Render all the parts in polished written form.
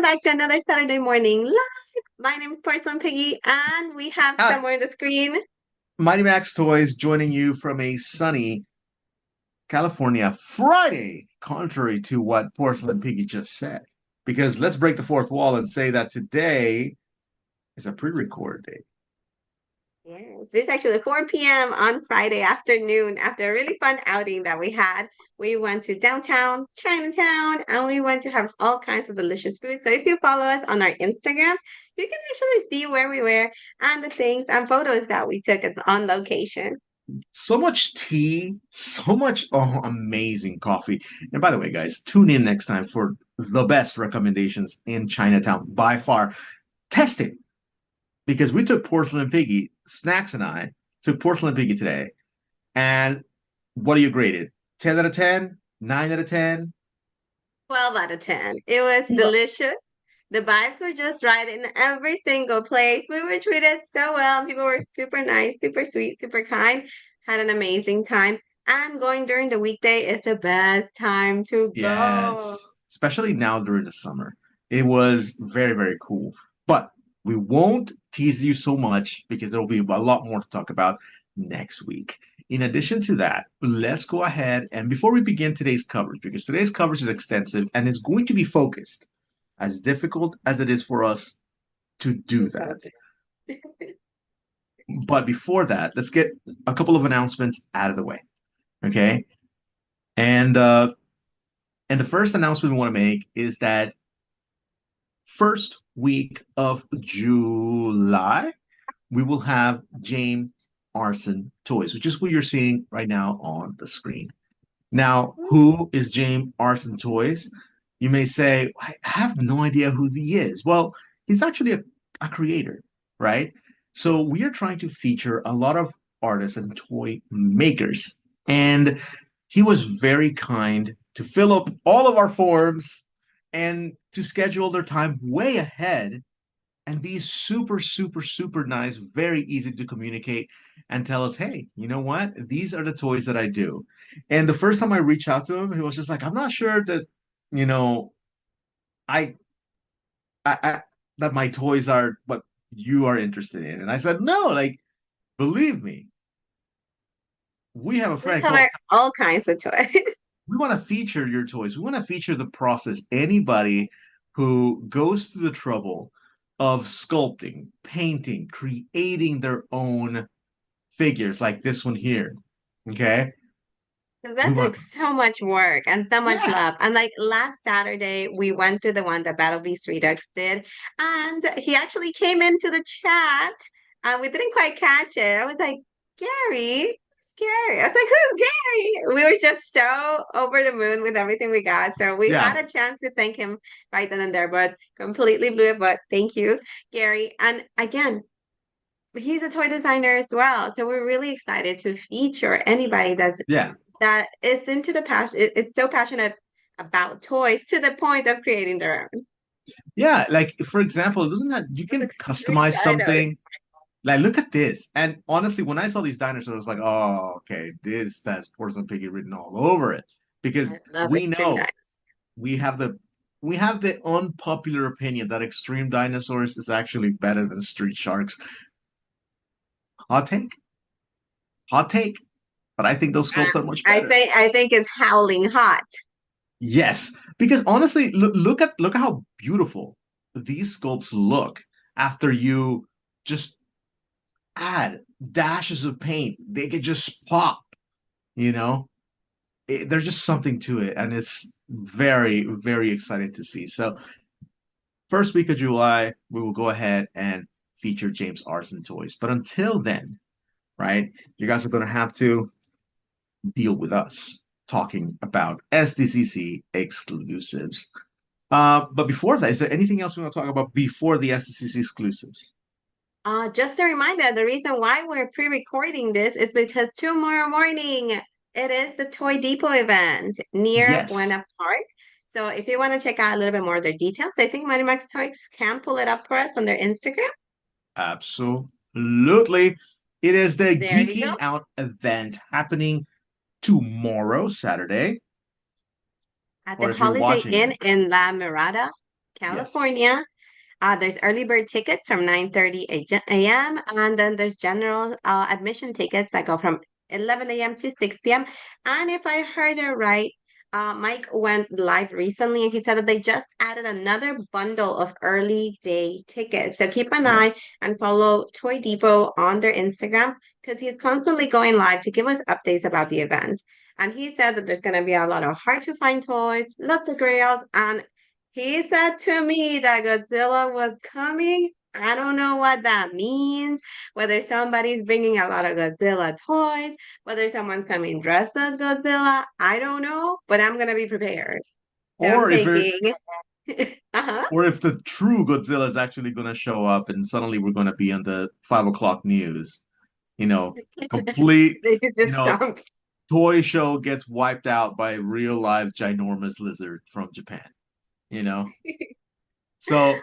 Back to another Saturday morning live. My name is Porcelain Piggy, and we have Hi, somewhere on the screen. Mighty Max Toys joining you from a sunny California Friday, contrary to what Porcelain Piggy just said. Because let's break the fourth wall and say that today is a pre-record day. Yes, there's actually 4 p.m. on Friday afternoon after a really fun outing that we had. We went to downtown Chinatown and we went to have all kinds of delicious food. So if you follow us on our Instagram, you can actually see where we were and the things and photos that we took on location. So much tea, so much amazing coffee. And by the way, guys, tune in next time for the best recommendations in Chinatown by far. Test it because we took Porcelain Piggy, Snacks and I took Porcelain Piggy today. And what do you grade it? 10 out of 10? 9 out of 10? 12 out of 10. It was Well, delicious. The vibes were just right in every single place. We were treated so well. People were super nice, super sweet, super kind. Had an amazing time. And going during the weekday is the best time to go. yes, especially now during the summer. It was very, very cool. But we won't tease you so much because there will be a lot more to talk about next week. In addition to that, let's go ahead and before we begin today's coverage, because today's coverage is extensive and it's going to be focused, as difficult as it is for us to do that. But before that, let's get a couple of announcements out of the way. Okay. And uh and the first announcement we want to make is that first week of July, we will have James Arson Toys, which is what you're seeing right now on the screen. Now, who is James Arson Toys? You may say, I have no idea who he is. Well, he's actually a creator, right? So we are trying to feature a lot of artists and toy makers. And he was very kind to fill up all of our forms and to schedule their time way ahead and be super, super, super nice, very easy to communicate and tell us, hey, you know what? These are the toys that I do. And the first time I reached out to him, he was just like, I'm not sure that, you know, I, I that my toys are what you are interested in. And I said, no, like, believe me, we have a We friend called cover all kinds of toys. we want to feature your toys. We want to feature the process. Anybody who goes through the trouble of sculpting, painting, creating their own figures like this one here. Okay. We That's like want, so much work and so much yeah, love. And like last Saturday, we went to the one that Battle Beast Redux did, and he actually came into the chat. And we didn't quite catch it. I was like, Gary, it's Gary. I was like, who's Gary? We were just so over the moon with everything we got. So we yeah, had a chance to thank him right then and there, but completely blew it. But thank you, Gary. And again, he's a toy designer as well. So we're really excited to feature anybody yeah, that is into the passion, is so passionate about toys to the point of creating their own. yeah. Like for example, doesn't that you It's can extreme customize dinos. something? Like look at this. And honestly, when I saw these dinosaurs, I was like, oh, okay, this has Porcelain Piggy written all over it. Because I love we extreme know dinos. we have the we have the unpopular opinion that extreme dinosaurs is actually better than street sharks. Hot take, hot take. But I think those sculpts are much better. I think it's howling hot. Yes, because honestly, look at how beautiful these sculpts look after you just add dashes of paint. They could just pop, you know. There's just something to it, and it's very, very exciting to see. So, first week of July, we will go ahead and feature James Arson toys. But until then, right, you guys are going to have to deal with us talking about SDCC exclusives. But before that, is there anything else we want to talk about before the SDCC exclusives? Just a reminder, the reason why we're pre-recording this is because tomorrow morning it is the Toy Depot event near Yes, Buena Park. So if you want to check out a little bit more of their details, I think Money Max Toys can pull it up for us on their Instagram. absolutely. It is the There you go. Geeking Out event happening tomorrow, Saturday, At the or if you're Holiday watching Inn it, in La Mirada. Yes. California. There's early bird tickets from 9:30 a.m. and then there's general admission tickets that go from 11 a.m. to 6 p.m. And if I heard it right, Mike went live recently and he said that they just added another bundle of early day tickets. So keep an eye Yes. and follow Toy Depot on their Instagram because he's constantly going live to give us updates about the event. And he said that there's going to be a lot of hard to find toys, lots of grails, and he said to me that Godzilla was coming. I don't know what that means, whether somebody's bringing a lot of Godzilla toys, whether someone's coming dressed as Godzilla. I don't know, but I'm gonna be prepared. So I'm Or if it taking, uh-huh. or if the true Godzilla is actually going to show up and suddenly we're going to be on the 5 o'clock news, you know, complete, They you just know, stomped. toy show gets wiped out by a real live ginormous lizard from Japan, you know? So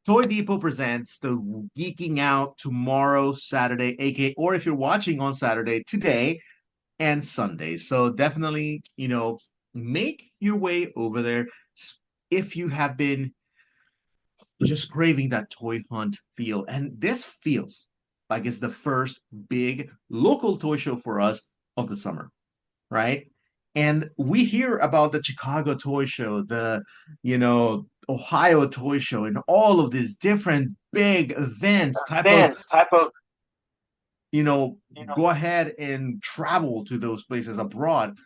Toy Depot presents the Geeking Out tomorrow, Saturday, aka, or if you're watching on Saturday, today and Sunday. So definitely, make your way over there if you have been just craving that toy hunt feel. And this feels like it's the first big local toy show for us of the summer, right? And we hear about the Chicago Toy Show, Ohio Toy Show, and all of these different big events type of, Advanced type of, you know, you know. go ahead and travel to those places abroad.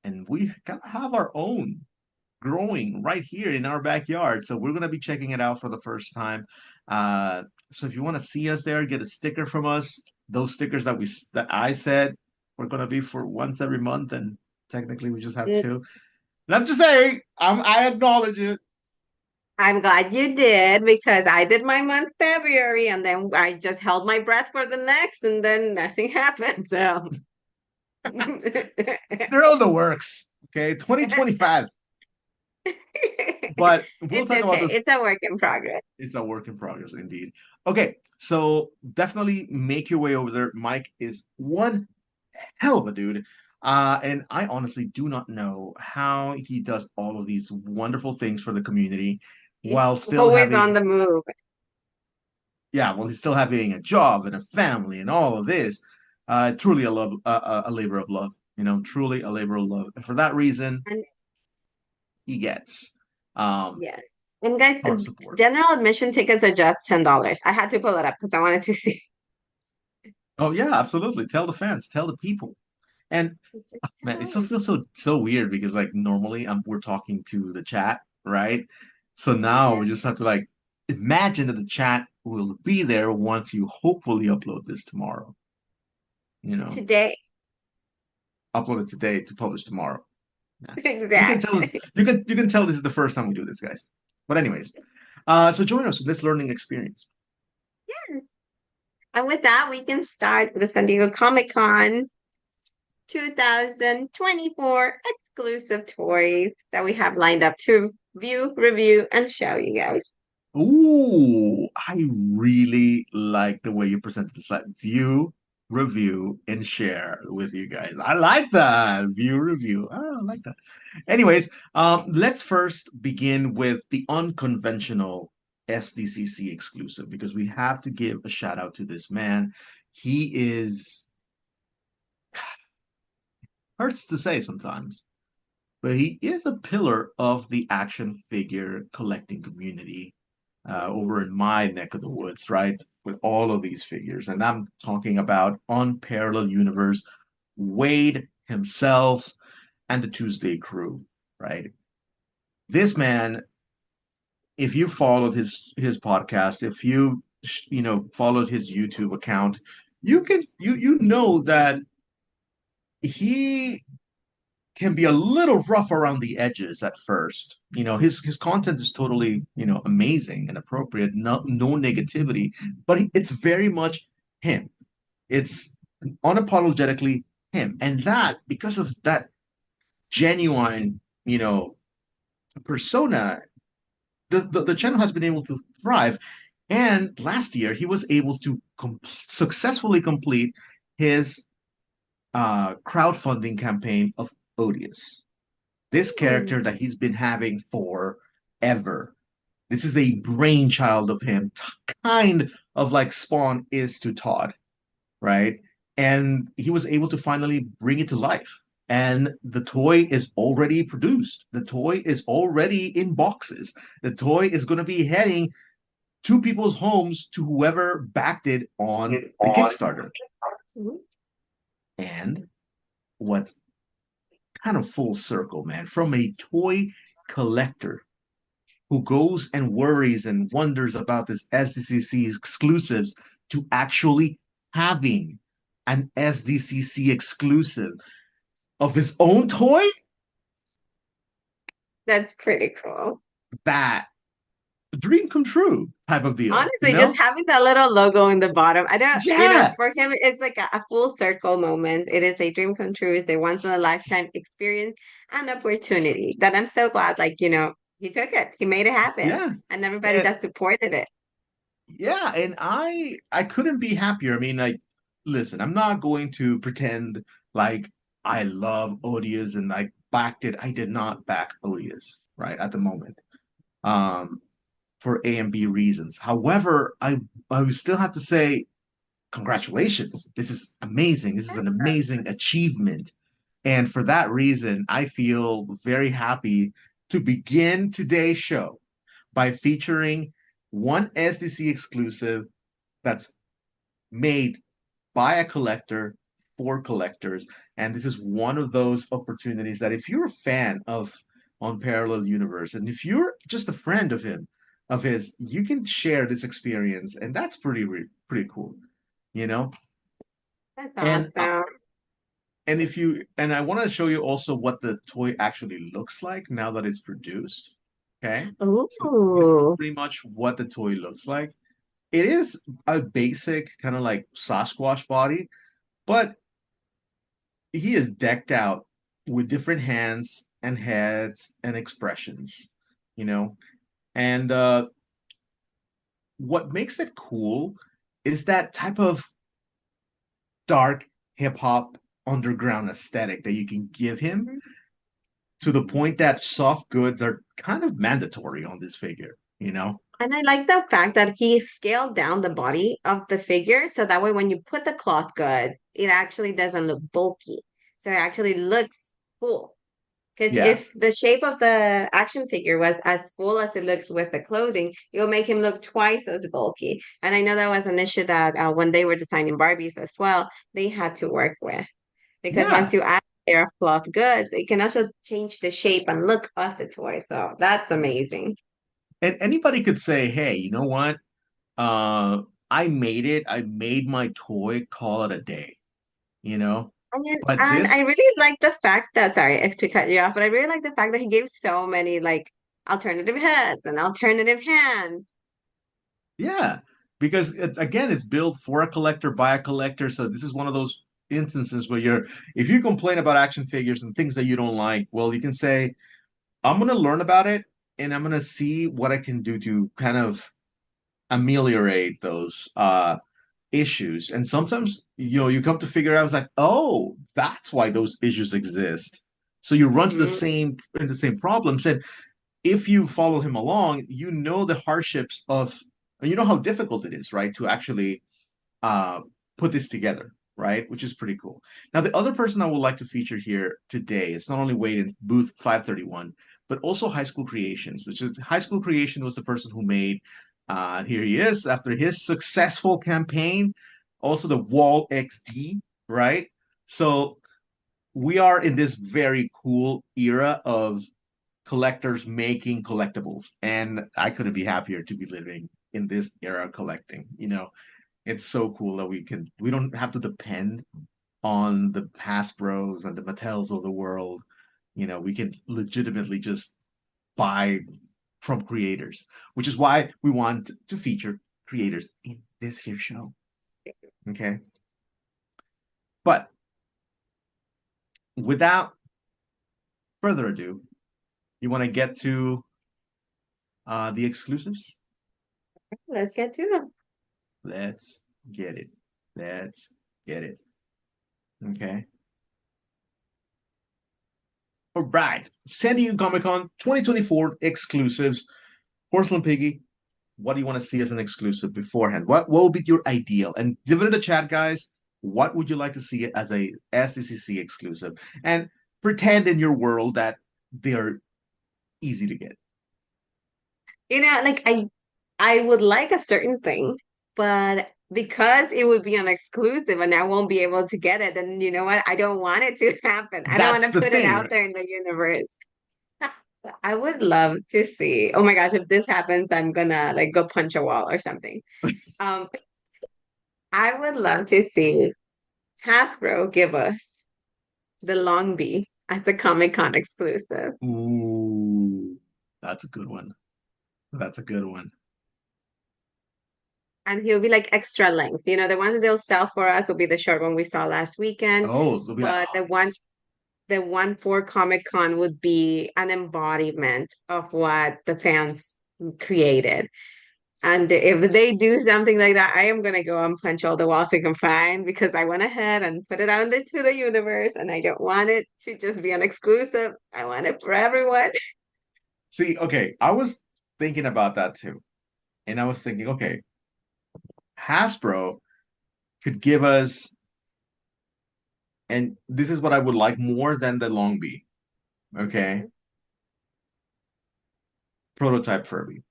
And we kind of have our own growing right here in our backyard. So we're going to be checking it out for the first time. So if you want to see us there, get a sticker from us. Those stickers that I said we're going to be for once every month, and technically we just have two. And I'm just saying, I acknowledge it. I'm glad you did because I did my month February and then I just held my breath for the next and then nothing happened. So They're all the works. Okay, 2025. But we'll it's talk about okay. those. It's a work in progress. It's a work in progress, indeed. Okay, so definitely make your way over there. Mike is one hell of a dude. And I honestly do not know how he does all of these wonderful things for the community He's while still always on having, the move. yeah, while he's still having a job and a family and all of this. Truly a labor of love, truly a labor of love. And for that reason, And he gets um, yeah. And guys, our support. general admission tickets are just $10. I had to pull it up because I wanted to see. Oh yeah, absolutely. Tell the fans, tell the people. And It's just man, it so $10. feels so weird because like normally we're talking to the chat, right? So now Yeah. we just have to like imagine that the chat will be there once you hopefully upload this tomorrow. You know, Today. upload it today to publish tomorrow. Yeah. You can tell this. Exactly. You can tell this is the first time we do this, guys. But anyways, so join us with this learning experience. Yes. And with that, we can start the San Diego Comic Con 2024 exclusive toys that we have lined up to view, review, and show you guys. Ooh, I really like the way you presented this. Like view, review, and share with you guys. I like that. View, review. Oh, I like that. Anyways, let's first begin with the unconventional SDCC exclusive because we have to give a shout out to this man. He is hurts to say sometimes, but he is a pillar of the action figure collecting community over in my neck of the woods, right? With all of these figures. And I'm talking about Unparalleled Universe, Wade himself, and the Tuesday crew, right? This man, if you followed his podcast, if followed his YouTube account, you know that he can be a little rough around the edges at first. His content is totally, amazing and appropriate, no negativity, but it's very much him. It's unapologetically him. And that because of that genuine, persona, the channel has been able to thrive. And last year he was able to successfully complete his crowdfunding campaign of Odious, this character Ooh. that he's been having forever. This is a brainchild of him, kind of like Spawn is to Todd, right? And he was able to finally bring it to life. And the toy is already produced. The toy is already in boxes. The toy is going to be heading to people's homes to whoever backed it on the On. Kickstarter. Mhm. And what's kind of full circle, man, from a toy collector who goes and worries and wonders about this SDCC exclusives to actually having an SDCC exclusive of his own toy, That's pretty cool. that dream come true type of deal, you Honestly, just know? having that little logo in the bottom, I don't, Yeah, for him, it's like a full circle moment. It is a dream come true. It's a once in a lifetime experience and opportunity that I'm so glad, he took it. He made it happen. yeah. And everybody And that supported it. yeah, and I couldn't be happier. I mean, like, listen, I'm not going to pretend like I love Odious and I backed it. I did not back Odious, right, at the moment. Um, for A and B reasons. However, I would still have to say congratulations. This is amazing. This is an amazing achievement. And for that reason, I feel very happy to begin today's show by featuring one SDC exclusive that's made by a collector for collectors. And this is one of those opportunities that if you're a fan of Unparalleled Universe and if you're just a friend of him, of his, you can share this experience, and that's pretty cool, you know. That's And awesome. and if you and I want to show you also what the toy actually looks like now that it's produced. Okay, so this is Ooh. pretty much what the toy looks like. It is a basic kind of like Sasquatch body, but he is decked out with different hands and heads and expressions, you know. And what makes it cool is that type of dark hip hop underground aesthetic that you can give him Mhm. to the point that soft goods are kind of mandatory on this figure, you know? And I like the fact that he scaled down the body of the figure so that way when you put the cloth good, it actually doesn't look bulky. So it actually looks cool. Because Yeah. if the shape of the action figure was as full as it looks with the clothing, it will make him look twice as bulky. And I know that was an issue that when they were designing Barbies as well, they had to work with. Because Yeah. once you add a layer of cloth goods, it can also change the shape and look of the toy. So that's amazing. And anybody could say, hey, you know what? Uh, I made it. I made my toy, call it a day, you know? But And this, I really like the fact that, sorry, to cut you off, but I really like the fact that he gave so many alternative heads and alternative hands. yeah, because again, it's built for a collector by a collector. So this is one of those instances where if you complain about action figures and things that you don't like, well, you can say, I'm going to learn about it and I'm going to see what I can do to kind of ameliorate those issues. And sometimes, you come to figure out, it's like, oh, that's why those issues exist. So you run to Hmm. the same problems. And if you follow him along, you know the hardships and you know how difficult it is, right, to actually uh, put this together, right? Which is pretty cool. Now, the other person I would like to feature here today is not only Wade in booth 531, but also High School Creations, which is High School Creation was the person who made, here he is, after his successful campaign, also the Wall XD, right? So we are in this very cool era of collectors making collectibles, and I couldn't be happier to be living in this era of collecting. It's so cool that we don't have to depend on the Hasbros and the Mattels of the world. We can legitimately just buy from creators, which is why we want to feature creators in this here show. Okay. But without further ado, you want to get to the exclusives? Let's get to them. Let's get it. Let's get it. Okay. All right. San Diego Comic Con 2024 exclusives. Porcelain Piggy, what do you want to see as an exclusive beforehand? What would be your ideal? And give it in the chat, guys. What would you like to see as a SDCC exclusive? And pretend in your world that they're easy to get. Like I would like a certain thing, but because it would be an exclusive and I won't be able to get it, then you know what? I don't want it to happen. I don't That's want to the put it thing, out right? there in the universe. I would love to see. Oh my gosh, if this happens, I'm gonna like go punch a wall or something. Um, I would love to see Hasbro give us the Long Bee as a Comic-Con exclusive. Ooh, that's a good one. That's a good one. And he'll be like extra length. The ones that they'll sell for us will be the short one we saw last weekend. Oh, they'll be like, But oh, the one for Comic Con would be an embodiment of what the fans created. And if they do something like that, I am gonna go and punch all the walls I can find because I went ahead and put it out into the universe, and I don't want it to just be an exclusive. I want it for everyone. see, okay, I was thinking about that too. And I was thinking, okay, Hasbro could give us, and this is what I would like more than the Long Bee, okay? Prototype Furby.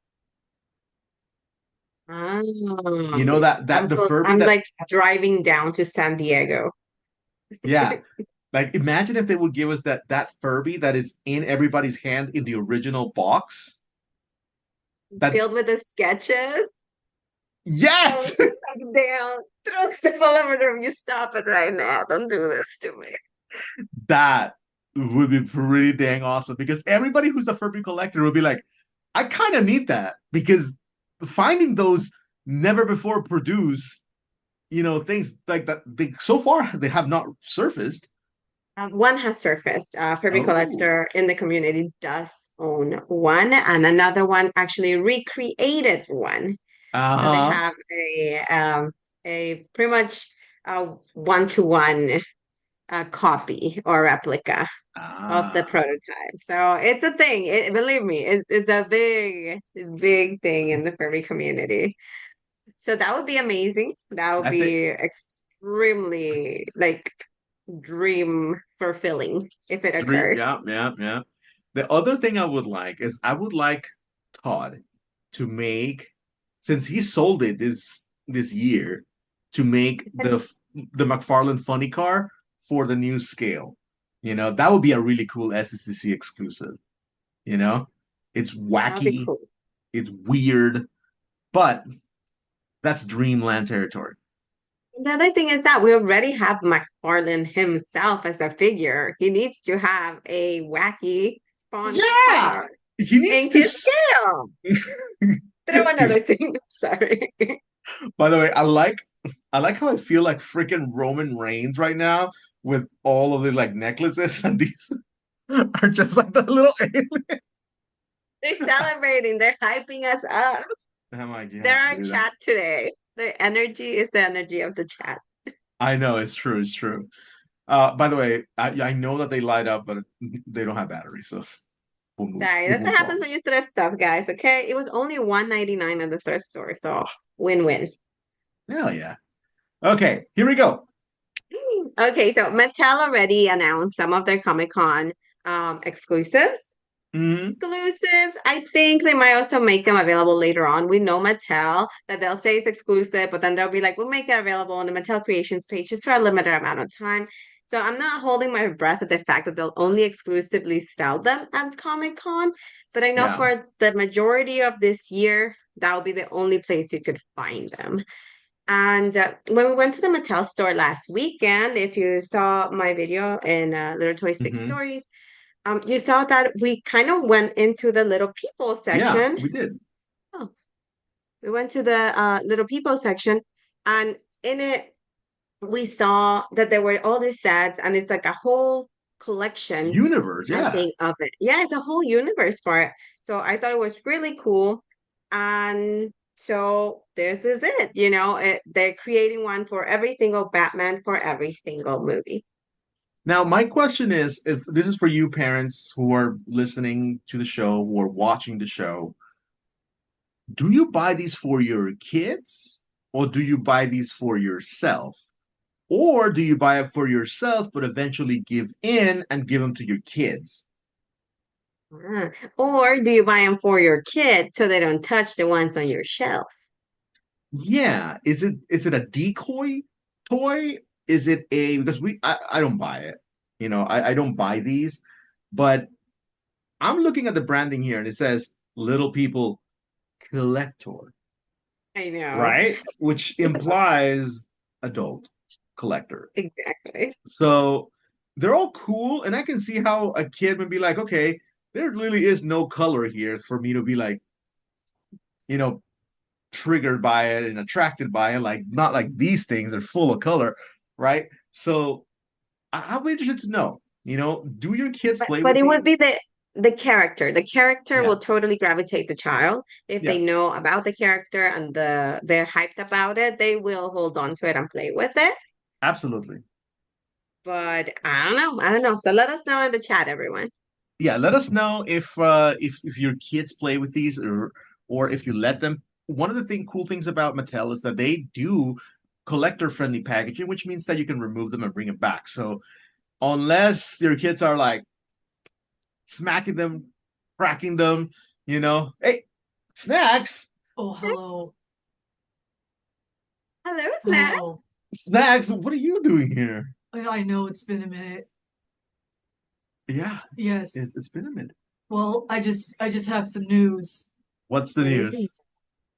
You Um, know that I'm the Furby I'm that, like driving down to San Diego, yeah. Like imagine if they would give us that Furby that is in everybody's hand in the original box. That filled with the sketches. Oh, yes, stuck down, throw stuff all over the room. You stop it right now. Don't do this to me. that would be pretty dang awesome because everybody who's a Furby collector would be like, I kind of need that because finding those never before produced, things like that they so far they have not surfaced. One has surfaced. Furby Oh, Collector in the community does own one, and another one actually recreated one. So they uh-huh. have a pretty much one-to-one copy or replica of the Ah, prototype. So it's a thing. Believe me, it's a big, big thing in the furry community. So that would be amazing. That would I think be extremely like dream fulfilling if it three. occurred. Yeah, yeah, yeah. The other thing I would like is I would like Todd to make, since he sold it this year, to make the McFarlane Funny Car for the new scale. That would be a really cool SCCC exclusive. You know, it's That would be wacky, cool. it's weird, but that's dreamland territory. The other thing is that we already have McFarlane himself as a figure. He needs to have a wacky spawn Yeah, car he needs in to. his scale. Throw Dude, another thing. Sorry. by the way, I like how I feel like freaking Roman Reigns right now with all of the like necklaces, and these are just like the little alien. They're celebrating. They're hyping us up. I'm like, They're yeah, our dude. chat today. The energy is the energy of the chat. I know it's true, it's true. By the way, I know that they light up, but they don't have batteries, so Sorry, we'll that's what move happens on. when you thrift stuff, guys. Okay, it was only 199 at the thrift store, so win-win. Hell yeah. Okay, here we go. Okay, so Mattel already announced some of their Comic-Con exclusives. Mhm. Exclusives, I think they might also make them available later on. We know Mattel that they'll say it's exclusive, but then they'll be like, we'll make it available on the Mattel Creations page just for a limited amount of time. So I'm not holding my breath at the fact that they'll only exclusively sell them at Comic-Con. But I know Yeah. for the majority of this year, that will be the only place you could find them. And when we went to the Mattel store last weekend, if you saw my video in Little Toy Stick Hmm. Stories, you saw that we kind of went into the Little People Yeah, section. we did. Oh, we went to the Little People section, and in it, we saw that there were all these sets, and it's like a whole collection, Universe, I yeah. think, of it. Yeah, it's a whole universe for it. So I thought it was really cool. And so this is it. They're creating one for every single Batman for every single movie. Now, my question is, if this is for you parents who are listening to the show, who are watching the show, do you buy these for your kids or do you buy these for yourself? Or do you buy it for yourself, but eventually give in and give them to your kids? Ah. Or do you buy them for your kids so they don't touch the ones on your shelf? Yeah. Is it a decoy toy? Is it a because I don't buy it. I don't buy these, but I'm looking at the branding here and it says little people collector, I know. right? Which implies adult collector. Exactly. So they're all cool, and I can see how a kid would be like, okay, there really is no color here for me to be like, you know, triggered by it and attracted by it. Like, not like these things are full of color, right? So I'll be interested to know, do your kids But play but with it would these? be the character. The character Yeah, will totally gravitate the child. If yeah, they know about the character and they're hyped about it, they will hold on to it and play with it. absolutely. But I don't know. I don't know. So let us know in the chat, everyone. Yeah, let us know if your kids play with these or if you let them. One of the cool things about Mattel is that they do collector friendly packaging, which means that you can remove them and bring it back. So unless your kids are like smacking them, cracking them, hey, snacks, Oh, hello. Hello, Snack. Hello. snacks, what are you doing here? I know it's been a minute. Yeah, Yes. it's been a minute. Well, I just have some news. What's the What is it?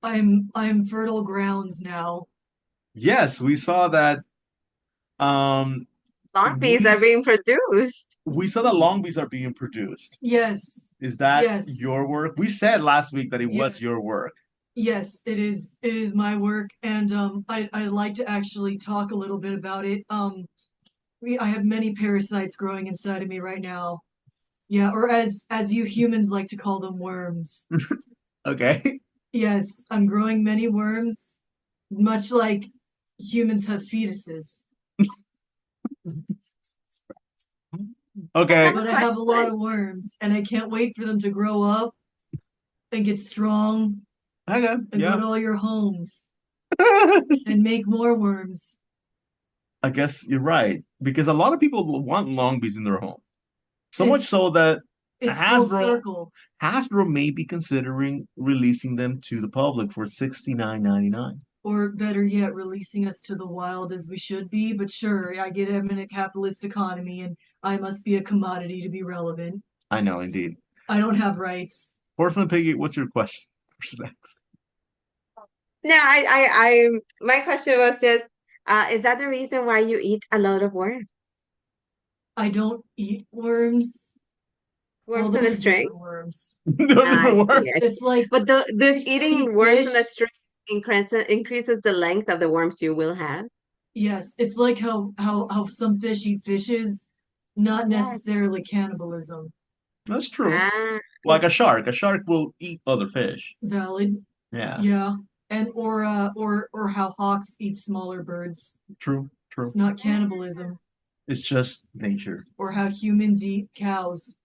news? I'm fertile grounds now. Yes, we saw that. Um, Long beans we are being produced. we saw that long beans are being produced. Yes. Is that Yes. your work? We said last week that it was Yes. your work. Yes, it is. It is my work, and I'd like to actually talk a little bit about it. I have many parasites growing inside of me right now. Yeah, or as you humans like to call them, worms. Okay. Yes, I'm growing many worms, much like humans have fetuses. I have Okay. a But I have a lot question. of worms, and I can't wait for them to grow up and get strong Okay. and go Yeah. to all your homes and make more worms. I guess you're right because a lot of people want long beans in their home. So much It's so that it's full Hasbro circle, Hasbro may be considering releasing them to the public for 69.99. or better yet, releasing us to the wild as we should be. But sure, I get I'm in a capitalist economy, and I must be a commodity to be relevant. I know, indeed. I don't have rights. Porcelain Piggy, what's your question for snacks? No, my question was just, is that the reason why you eat a lot of worms? I don't eat worms. Well, Worms in a those are string? different worms. Those I different see, words. I see. It's like But does fish that eat eating worms in a fish. string increases the length of the worms you will have? Yes, it's like how some fish eat fishes, not Yes. necessarily cannibalism. That's true. Ah, Like a shark. A shark will eat other fish. Valid. Yeah, Yeah. And or how hawks eat smaller birds. true, true. It's not cannibalism. It's just nature. Or how humans eat cows.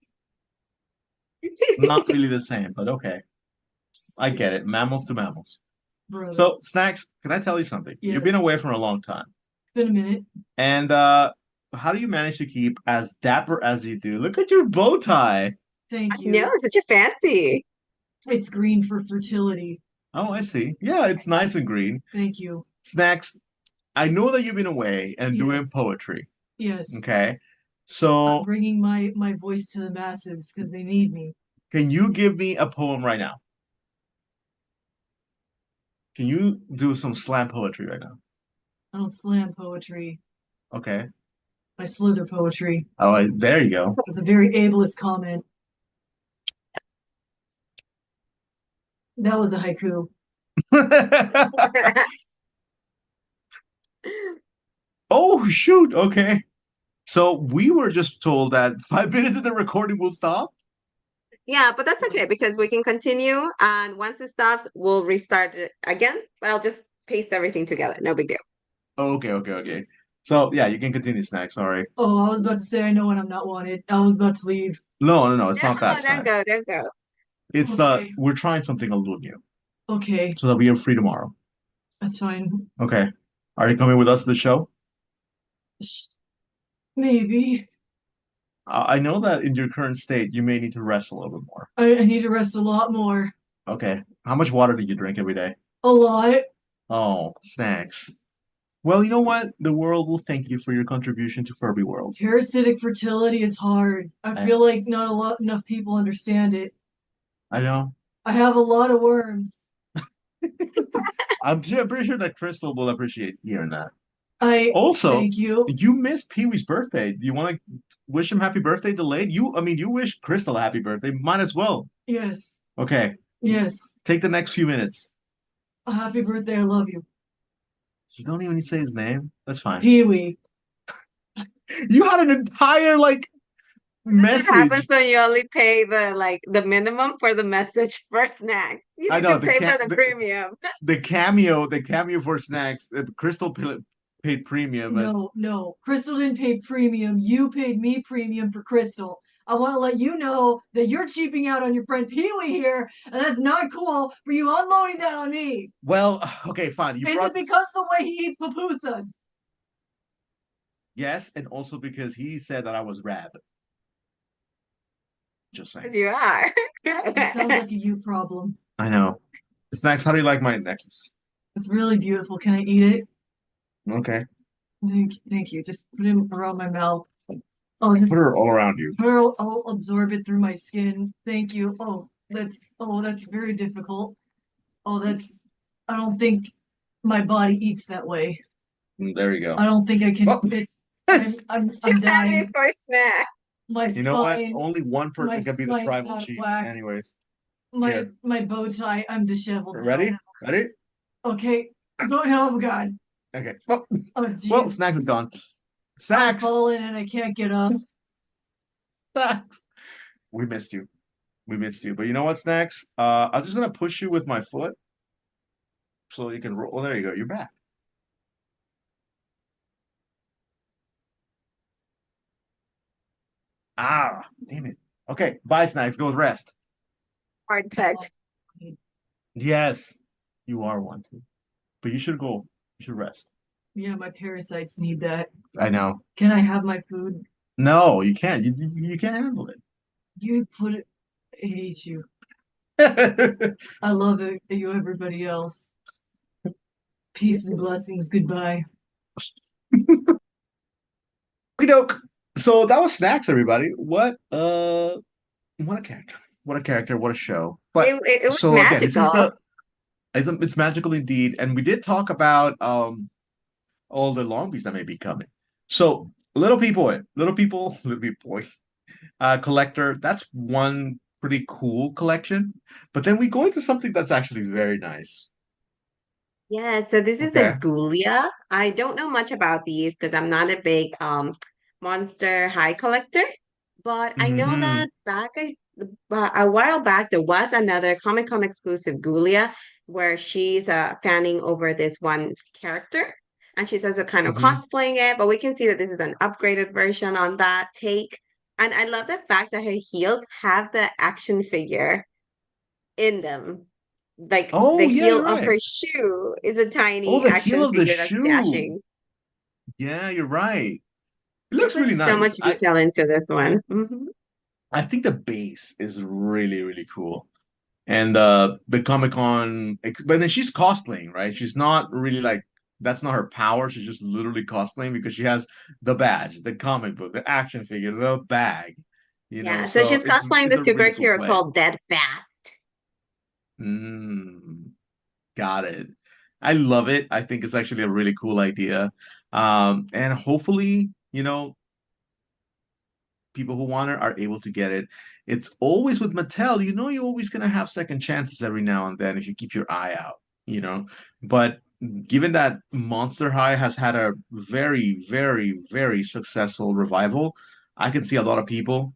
Not really the same, but okay. I It's get it. Mammals to mammals. brother. So, Snacks, can I tell you something? You've been Yes. away for a long time. It's been a minute. And how do you manage to keep as dapper as you do? Look at your bow tie. Thank no, you. such a fancy. It's green for fertility. Oh, I see. Yeah, it's nice and green. Thank you. Snacks, I know that you've been away and doing Yes. poetry. Yes. Okay. I'm So, bringing my voice to the masses because they need me. can you give me a poem right now? Can you do some slam poetry right now? I don't slam poetry. Okay. I slither poetry. Oh, there you go. It's a very ableist comment. That was a haiku. Oh, shoot. Okay. So we were just told that 5 minutes of the recording will stop. Yeah, but that's okay because we can continue, and once it stops, we'll restart it again. But I'll just paste everything together. No big deal. Okay, okay, okay. So yeah, you can continue, Snack. Sorry. Oh, I was about to say I know when I'm not wanted. I was about to leave. No, no, no. It's No, not that, don't Snack. go, don't go. It's Okay. we're trying something a little new. Okay, so that we are free tomorrow. that's fine. Okay. Are you coming with us to the show? Sh- Maybe. I know that in your current state, you may need to rest a little bit more. I need to rest a lot more. Okay. How much water do you drink every day? A lot. Oh, snacks. Well, you know what? The world will thank you for your contribution to Furby World. Parasitic fertility is hard. I I, feel like not a lot enough people understand it. I know. I have a lot of worms. I'm pretty sure that Crystal will appreciate hearing that. I Also, thank you. you missed Pee Wee's birthday. Do you want to wish him happy birthday delayed? I mean, you wish Crystal a happy birthday. Might as well. Yes. Okay. Yes. Take the next few minutes. A happy birthday. I love you. You don't even need to say his name. That's fine. Pee Wee. You had an entire like What happens message. when you only pay the minimum for the message for a snack? You I need know to pay for the premium. the cameo for snacks. Paid premium, and No, no. Crystal didn't pay premium. You paid me premium for Crystal. I want to let you know that you're cheaping out on your friend Pee Wee here, and that's not cool for you unloading that on me. well, okay, fine. You Is it brought because of the way he eats pupusas? yes, and also because he said that I was rad. Just saying. Because you are. It sounds like a you problem. I know. Snacks, how do you like my necklace? It's really beautiful. Can I eat it? Okay. Thank you. Just put it around my mouth. I'll Put just her all around you. I'll absorb it through my skin. Thank you. That's very difficult. Oh, that's I don't think my body eats that way. There you I go. don't think I can Oh, fit. I'm Too heavy dying. for a snack. My you know what? spine Only one my person can be the spine's tribal out of chief. whack. Anyways, My here. my bow tie, I'm disheveled now. Ready? Ready? Okay. Go oh God. Okay. Oh Well, jeez. snacks is gone. I've Snacks. fallen and I can't get up. Snacks. We missed you. We missed you. But you know what, snacks? I'm just gonna push you with my foot so you can roll. Oh, there you go. You're back. Ah, damn it. Okay, bye, snacks. Go rest. Hard cut. Yes, you are one too. But you should go. You should rest. Yeah, my parasites need that. I know. Can I have my food? No, you can't. You can't handle You put it. I hate you. it. I love it. You, everybody else. Peace and blessings. Goodbye. Okey doke. So that was snacks, everybody. What a character. What a character. What a show. But It was so again, this is magical. it's magical indeed. And we did talk about all the zombies that may be coming. So little people boy, collector. That's one pretty cool collection. But then we go into something that's actually very nice. Yeah, so this is a Okay. Ghoulia. I don't know much about these because I'm not a big Monster High collector, but I know Hmm. that a while back there was another Comic Con exclusive Ghoulia where she's fanning over this one character, and she's also kind of Hmm. cosplaying it, but we can see that this is an upgraded version on that take. And I love the fact that her heels have the action figure in them. Like the Oh yeah, heel you're of right. her shoe is a Oh, tiny the heel action of the figure that's shoe. dashing. Yeah, you're right. It They looks put really so nice. much detail into this one. I think the base is really really cool. And the Comic Con, but then she's cosplaying, right? She's not really like that's not her power. She's just literally cosplaying because she has the badge, the comic book, the action figure, the bag, you know. Yeah, so So she's cosplaying it's the a really cool superhero play. called Dead Fat. Mm, got it. I love it. I think it's actually a really cool idea. And hopefully, people who want it are able to get it. It's always with Mattel, you're always gonna have second chances every now and then if you keep your eye out, you know. But given that Monster High has had a very, very, very successful revival, I can see a lot of people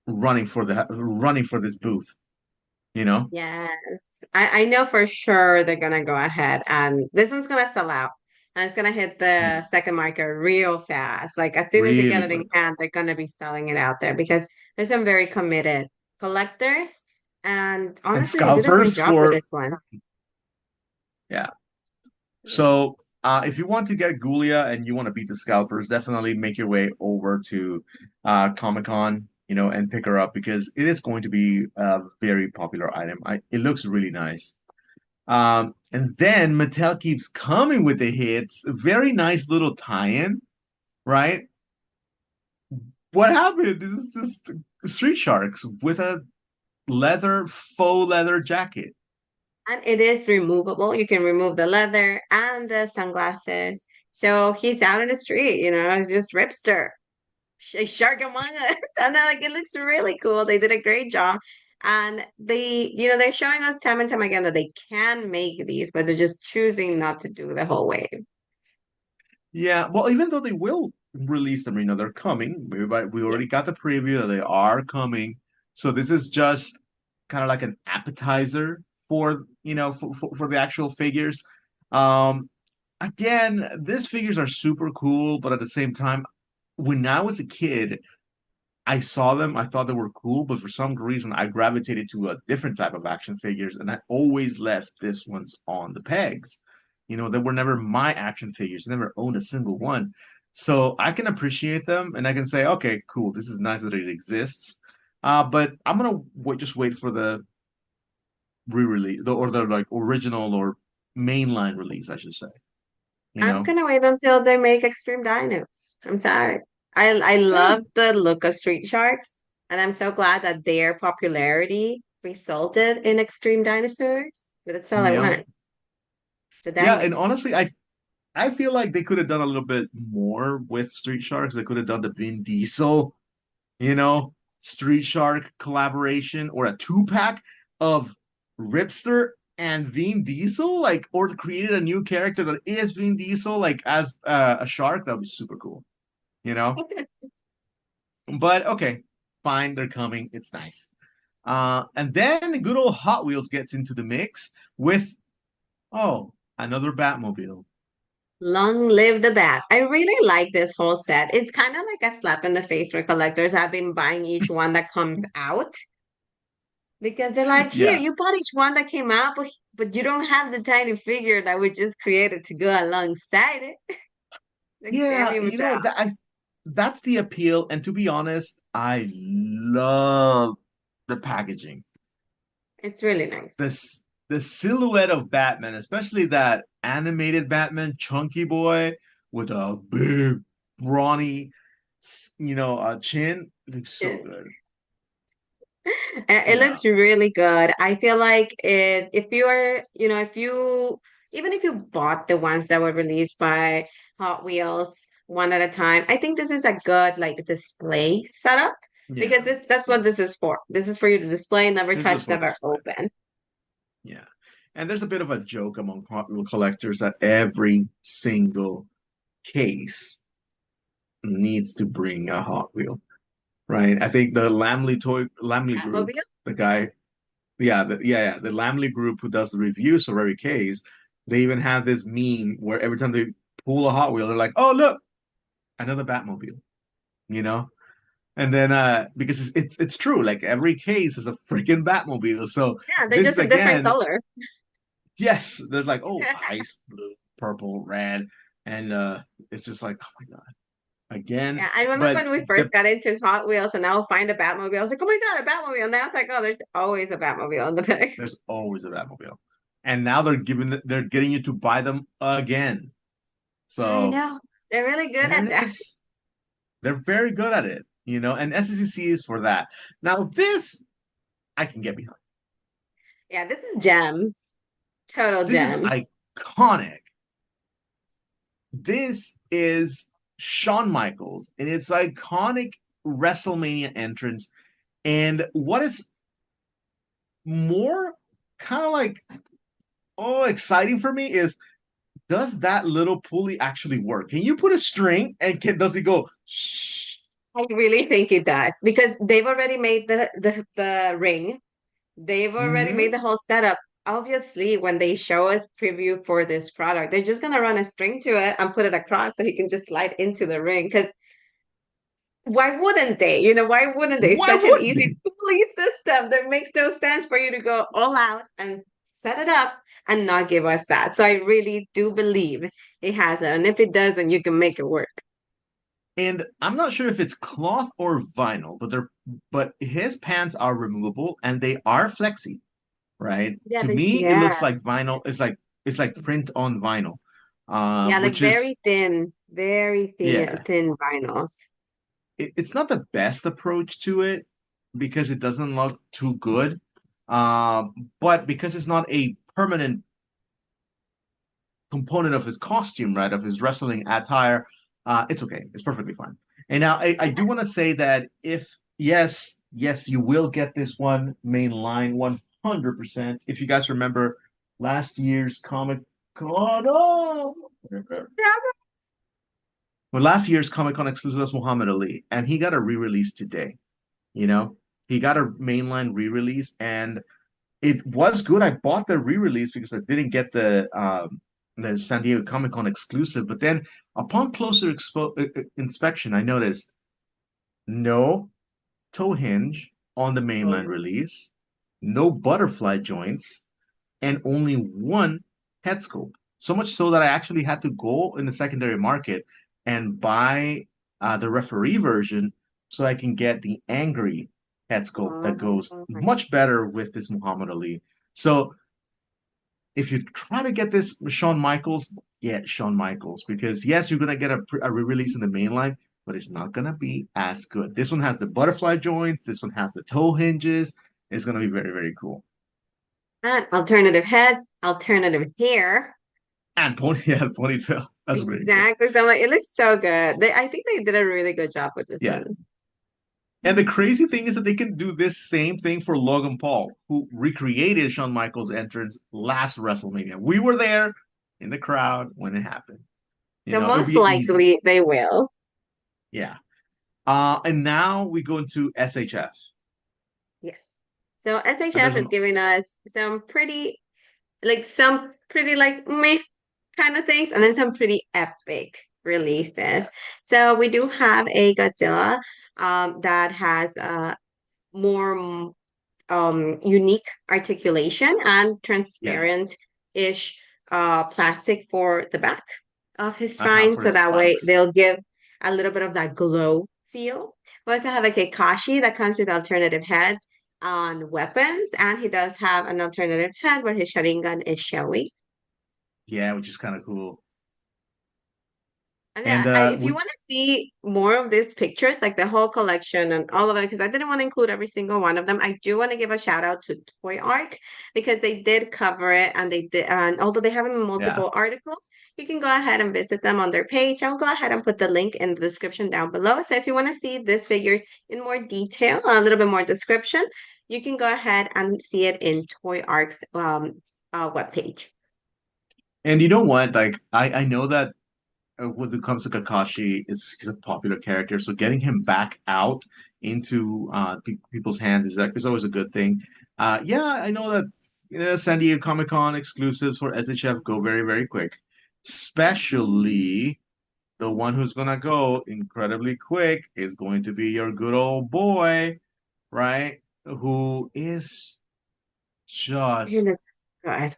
running for this booth, you know? Yes. I know for sure they're gonna go ahead and this one's gonna sell out. And it's gonna hit the Mm, second market real fast. Like as soon as they get really it in quick. hand, they're gonna be selling it out there because there's some very committed collectors And And honestly, they did a great scalpers job with for this one. yeah. Yeah. So if you want to get Gulia and you want to beat the scalpers, definitely make your way over to Comic Con, and pick her up because it is going to be a very popular item. It looks really nice. And then Mattel keeps coming with the hits. Very nice little tie-in, right? What happened? This is just Street Sharks with a faux leather jacket. And it is removable. You can remove the leather and the sunglasses. So he's out in the street, it's just Ripster, a shark among us. And like it looks really cool. They did a great job. And they're showing us time and time again that they can make these, but they're just choosing not to do the whole wave. Yeah, well, even though they will release them, they're coming. We Yeah. already got the preview that they are coming. So this is just kind of like an appetizer for the actual figures. Um, Again, these figures are super cool, but at the same time, when I was a kid, I saw them, I thought they were cool, but for some reason I gravitated to a different type of action figures, and I always left this ones on the pegs. They were never my action figures, I never owned a single one. So I can appreciate them and I can say, okay, cool, this is nice that it exists. But I'm gonna just wait for the re-release or the like original or mainline release, I should say. You I'm know? gonna wait until they make Extreme Dinos. I'm sorry. I Eh, love the look of Street Sharks, and I'm so glad that their popularity resulted in Extreme Dinosaurs. But that's all I yeah. want. The Yeah, and dinos. honestly, I feel like they could have done a little bit more with Street Sharks. They could have done the Vin Diesel, Street Shark collaboration or a two-pack of Ripster and Vin Diesel, like, or created a new character that is Vin Diesel, like as a shark. That would be super cool, you know. But okay, fine, they're coming. It's nice. And then good old Hot Wheels gets into the mix with another Batmobile. Long live the bat. I really like this whole set. It's kind of like a slap in the face for collectors. I've been buying each one that comes out because they're like, here, Yeah. you bought each one that came out, but you don't have the tiny figure that we just created to go alongside it. Like, damn Yeah, you, Mattel. that's the appeal. And to be honest, I love the packaging. It's really nice. The silhouette of Batman, especially that animated Batman, chunky boy with a big, brawny, chin, looks so good. It Yeah, looks really good. I feel like if you are, if you, even if you bought the ones that were released by Hot Wheels one at a time, I think this is a good like display setup because yeah, that's what yeah. this is for. This is for you to display, never This is touch, for never display. open. Yeah. And there's a bit of a joke among Hot Wheel collectors that every single case needs to bring a Hot Wheel, right? I think the Lamley group, Batmobile? the guy, the Lamley group who does the reviews of every case, they even have this meme where every time they pull a Hot Wheel, they're like, "Oh, look, another Batmobile," you know? And then because it's true, like every case is a freaking Batmobile. So Yeah, they're this is just a different again, color. yes, there's like, oh, ice blue, purple, red, and it's just like, oh my God, again. Yeah, I remember But when we first got into Hot Wheels and I would find a Batmobile. I was like, oh my God, a Batmobile. Now it's like, oh, there's always a Batmobile in the back. there's always a Batmobile. And now they're getting you to buy them again. I So know. They're really good there at it that. is. They're very good at it, and SCCC is for that. Now this I can get behind. Yeah, this is gems. Total This is gems. iconic. This is Shawn Michaels in its iconic WrestleMania entrance. And what is more kind of like exciting for me is, does that little pulley actually work? Can you put a string and does it go shh? I really think it does because they've already made the ring. They've already Mm-hmm. made the whole setup. Obviously, when they show us preview for this product, they're just gonna run a string to it and put it across so he can just slide into the ring. Because why wouldn't they? Why wouldn't they? Why Such an wouldn't easy they? pulley system that makes no sense for you to go all out and set it up and not give us that. So I really do believe it has it. And if it doesn't, you can make it work. And I'm not sure if it's cloth or vinyl, but his pants are removable and they are flexy, right? To me, it looks Yeah. like vinyl. It's like print on vinyl, Yeah, like which is very yeah. thin vinyls. It's not the best approach to it because it doesn't look too good. But because it's not a permanent component of his costume, right, of his wrestling attire, it's okay. It's perfectly fine. And now I do want to say that if yes, you will get this one main line 100%. If you guys remember last year's Comic Con, oh, well, last year's Comic Con exclusive was Muhammad Ali, and he got a re-release today. You know, he got a mainline re-release, and it was good. I bought the re-release because I didn't get the San Diego Comic Con exclusive. But then, upon closer inspection, I noticed no toe hinge on the mainline Oh, release, no butterfly joints, and only one head sculpt. So much so that I actually had to go in the secondary market and buy the referee version so I can get the angry head sculpt that goes oh my much better with this Muhammad Ali. So if you try to get this Shawn Michaels, get Shawn Michaels because yes, you're gonna get a re-release in the main line, but it's not gonna be as good. This one has the butterfly joints. This one has the toe hinges. It's gonna be very, very cool. God. Alternative heads, alternative hair. And pony, yeah, ponytail. That's pretty cool. Exactly. So I'm like, it looks so good. I think they did a really good job with this Yeah. one. And the crazy thing is that they can do this same thing for Logan Paul, who recreated Shawn Michaels' entrance last WrestleMania. We were there in the crowd when it happened. So It'll most be easy. likely they will. Yeah. And now we go into SHF. Yes. So And SHF there's is an giving us some pretty like meh kind of things, and then some pretty epic releases. So we do have a Godzilla that has more unique articulation and yeah, transparent-ish plastic for the back of his uh-huh, spine, for so his that way spikes. they'll give a little bit of that glow feel. We also have a Kakashi that comes with alternative heads on weapons, and he does have an alternative head where his Sharingan is showing. Yeah, which is kind of cool. And And yeah, if you want to see more of these pictures, like the whole collection and all of it, because I didn't want to include every single one of them, I do want to give a shout out to Toy Arc because they did cover it and they did, and although they have them in yeah. multiple articles, you can go ahead and visit them on their page. I'll go ahead and put the link in the description down below. So if you want to see these figures in more detail, a little bit more description, you can go ahead and see it in Toy Arc's webpage. And you know what? Like I know that when it comes to Kakashi, he's a popular character, so getting him back out into people's hands is always a good thing. Yeah, I know that San Diego Comic Con exclusives for SHF go very, very quick, especially the one who's gonna go incredibly quick is going to be your good old boy, right? Who is He just looks good.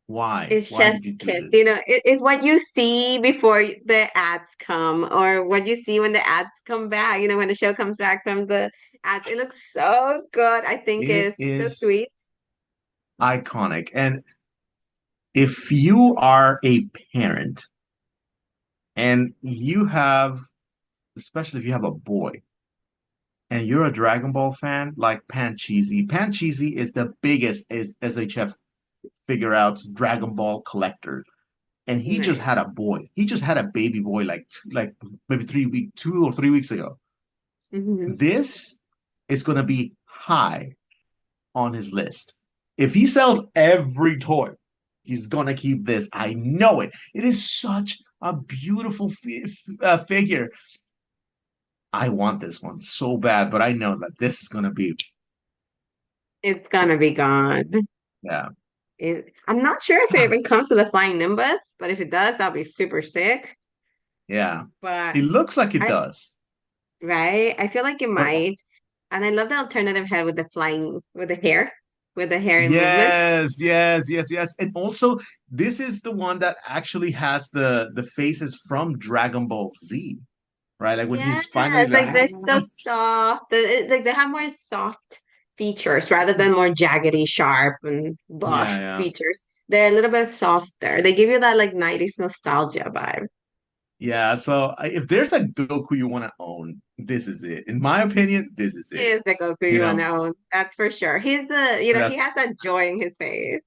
why? It's Why did you chef's do kiss. this? It's what you see before the ads come, or what you see when the ads come back. When the show comes back from the ads. It looks so good. I think It it's so is sweet. iconic. And if you are a parent and you have, especially if you have a boy and you're a Dragon Ball fan, like Pan Cheesy is the biggest SHF figure out Dragon Ball collector. And he just Right. had a boy. He just had a baby boy like maybe 2 or 3 weeks ago. Hmm. This is gonna be high on his list. If he sells every toy, he's gonna keep this. I know it. It is such a beautiful figure. I want this one so bad, but I know that this is gonna be It's gonna be gone. yeah. I'm not sure if it even comes with a flying Nimbus, but if it does, that'll be super sick. Yeah. but It looks like it I does. right, I feel like it But might. And I love the alternative head with the flying with the hair in movement. yes, yes, yes, yes. And also, this is the one that actually has the faces from Dragon Ball Z, right? Like when Yeah, he's finally it's like like, they're so soft. It's like they have more soft features rather than more jaggedy, sharp, and yeah, buff yeah. features. They're a little bit softer. They give you that like 90s nostalgia vibe. Yeah, so if there's a Goku you want to own, this is it. In my opinion, this is He it. is the Goku You you know, know, that's for sure. He's the, he that's has that joy in his face.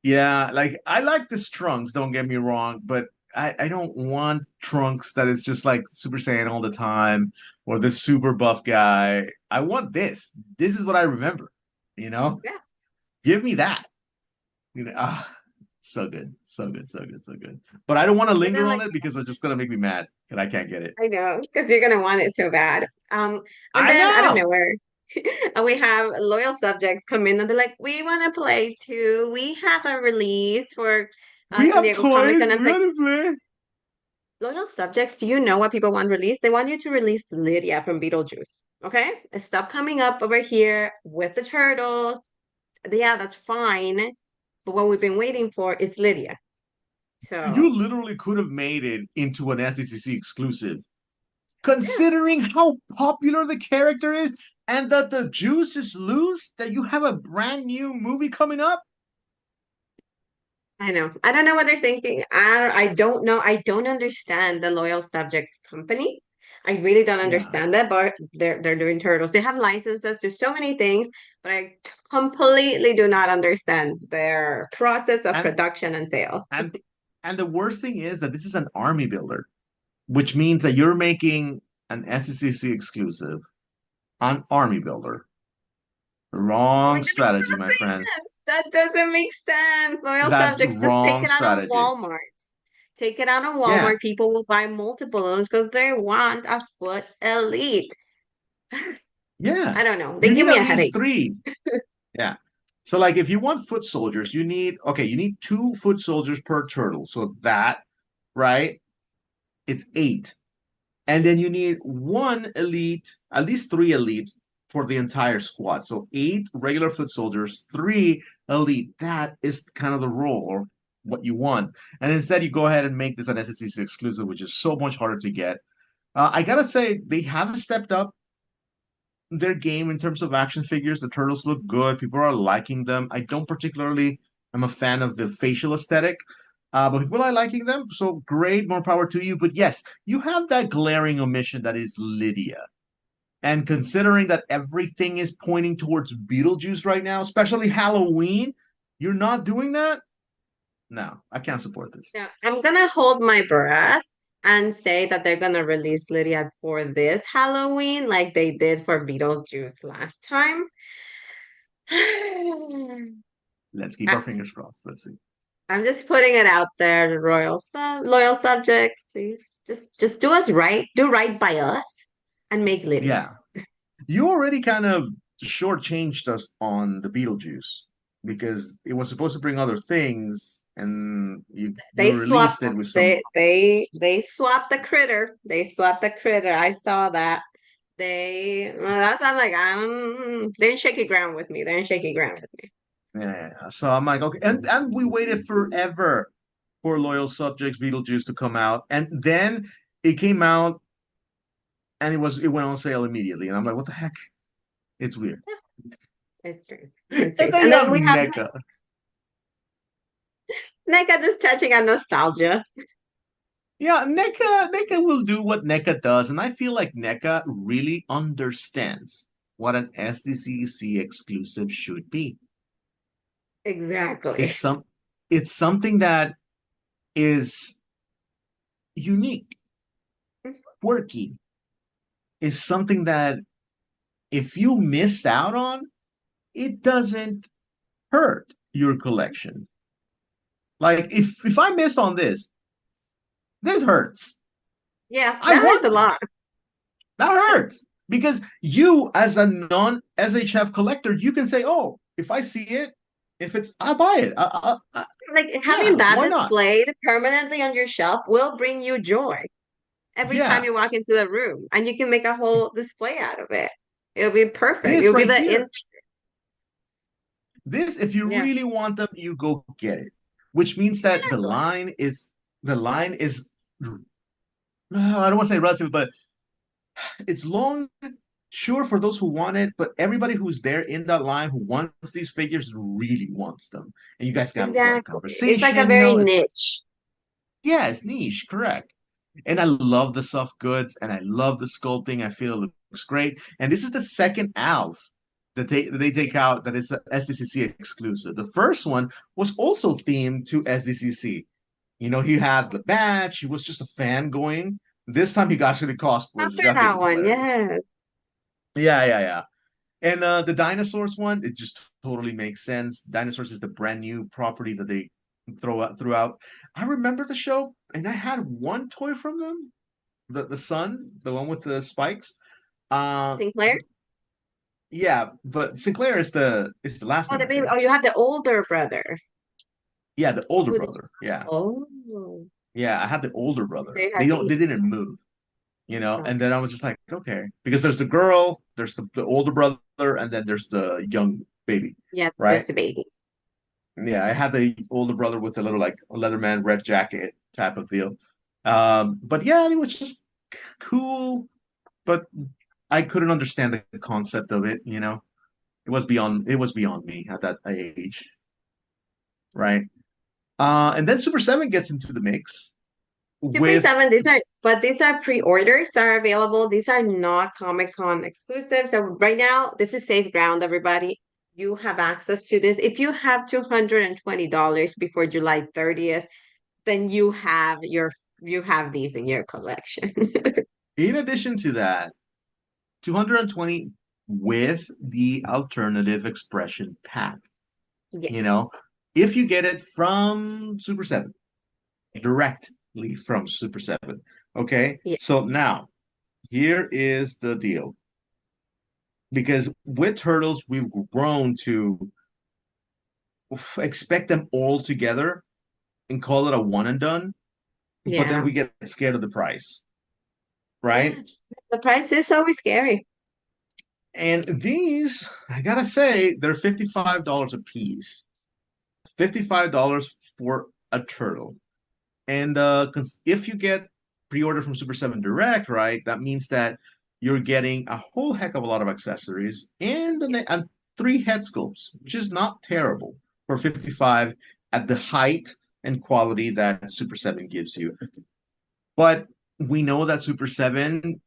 yeah, like I like this Trunks, don't get me wrong, but I don't want Trunks that is just like Super Saiyan all the time or this super buff guy. I want this. This is what I remember, you know? Yeah. Give me that. So good, so good, so good, so good. But I don't want to But linger then on like it because it's just gonna make me mad and I can't get it. I know, because you're gonna want it so bad. And I then I don't know. know where and we have loyal subjects come in and they're like, we want to play too. We have a release for We San have Diego Comic Con. toys. I was We like, want to play. loyal subjects, do you know what people want released? They want you to release Lydia from Beetlejuice. Okay? Stop coming up over here with the turtles. Yeah, that's fine. But what we've been waiting for is Lydia. You So literally could have made it into an SDCC exclusive, yeah, considering how popular the character is and that the juice is loose, that you have a brand new movie coming up. I know. I don't know what they're thinking. I don't know. I don't understand the Loyal Subjects company. I really don't Yeah. understand that, but they're doing turtles. They have licenses. There's so many things, but I completely do not understand their process of And production and sales. and and the worst thing is that this is an army builder, which means that you're making an SDCC exclusive on army builder. We're Wrong doing strategy, my friend. something. That doesn't make sense. Loyal That Subjects, just take wrong it out on strategy. Walmart. Take it out on Yeah. Walmart. People will buy multiple of those because they want a foot elite. Yeah. I don't know. They You give need me at a least headache. three. Yeah. So like if you want foot soldiers, you need okay, you need two foot soldiers per turtle. So that, right? It's eight. And then you need one elite, at least three elite for the entire squad. So eight regular foot soldiers, three elite. That is kind of the role or what you want. And instead you go ahead and make this an SSC exclusive, which is so much harder to get. I gotta say, they haven't stepped up their game in terms of action figures. The turtles look good. People are liking them. I don't particularly am a fan of the facial aesthetic, but people are liking them. So great, more power to you. But yes, you have that glaring omission that is Lydia. And considering that everything is pointing towards Beetlejuice right now, especially Halloween, you're not doing that? No, I can't support this. Yeah, I'm gonna hold my breath and say that they're gonna release Lydia for this Halloween, like they did for Beetlejuice last time. Let's keep our I- fingers crossed. Let's see. I'm just putting it out there, the loyal subjects, please just do us right, do right by us, and make Lydia. Yeah, you already kind of shortchanged us on the Beetlejuice because it was supposed to bring other things, and you They released swapped it with some. they swapped the critter. They swapped the critter. I saw that. Well, that's why I'm like, they're in shaky ground with me. They're in shaky ground with me. Yeah, so I'm like, okay, and we waited forever for Loyal Subjects Beetlejuice to come out, and then it came out, and it went on sale immediately, and I'm like, what the heck? It's weird. It's strange. It's And strange. then And you have then we have NECA. NECA just touching on nostalgia. Yeah, NECA will do what NECA does, and I feel like NECA really understands what an SDCC exclusive should be. Exactly. It's some it's something that is unique, quirky, is something that if you missed out on, it doesn't hurt your collection. Like if I missed on this hurts. Yeah, I that hurts a want lot. this. That hurts because you, as a non-SHF collector, you can say, "Oh, if I see it, if it's, I'll buy it. Like having Yeah, that why not?" displayed permanently on your shelf will bring you joy. every time Yeah, you walk into the room, and you can make a whole display out of it. It'll be perfect. this It'll be right the in. here. This, if you Yeah, really want them, you go get it. Which means that the line is I don't want to say relative, but it's long, sure, for those who want it, but everybody who's there in that line who wants these figures really wants them. And you guys can have a fun exactly. It's like a conversation, very it's niche. yeah, it's niche, correct. And I love the soft goods and I love the sculpting. I feel it looks great. And this is the second ALF that they take out that is a SDCC exclusive. The first one was also themed to SDCC. He had the badge. He was just a fan going. This time he got actually cosplayed, After which I think that is one, hilarious. yes. Yeah, yeah, yeah. And the dinosaurs one, it just totally makes sense. Dinosaurs is the brand new property that they throughout. I remember the show, and I had one toy from them, the son, the one with the spikes. Uh, Sinclair. yeah, but Sinclair is the last Oh, name, the I baby. think. Oh, you have the older brother. Yeah, the older Who the, brother. Yeah, oh, yeah, I had the older brother. they had the They didn't move. And okay. then I was just like, okay, because there's the girl, there's the older brother, and then there's the young baby, Yeah, right? just a baby. Yeah, I had the older brother with a little like Leatherman red jacket type of deal. But yeah, it was just cool, but I couldn't understand the concept of it. It was beyond me at that age, right? And then Super 7 gets into the mix Super with 7, these are pre-orders are available. These are not Comic-Con exclusive. So right now, this is safe ground, everybody. You have access to this. If you have $220 before July 30th, then you have these in your collection. in addition to that, 220 with the alternative expression pack. You Yes. know, if you get it from Super 7, directly from Super 7. Okay. Yeah. So now here is the deal. Because with turtles, we've grown to expect them all together and call it a one and done, but then Yeah. we get scared of the price, Yeah. right? The price is always scary. And these, I gotta say, they're $55 a piece. $55 for a turtle. And if you get pre-order from Super 7 Direct, right, that means that you're getting a whole heck of a lot of accessories and three head sculpts, which is not terrible for 55 at the height and quality that Super 7 gives you. But we know that Super 7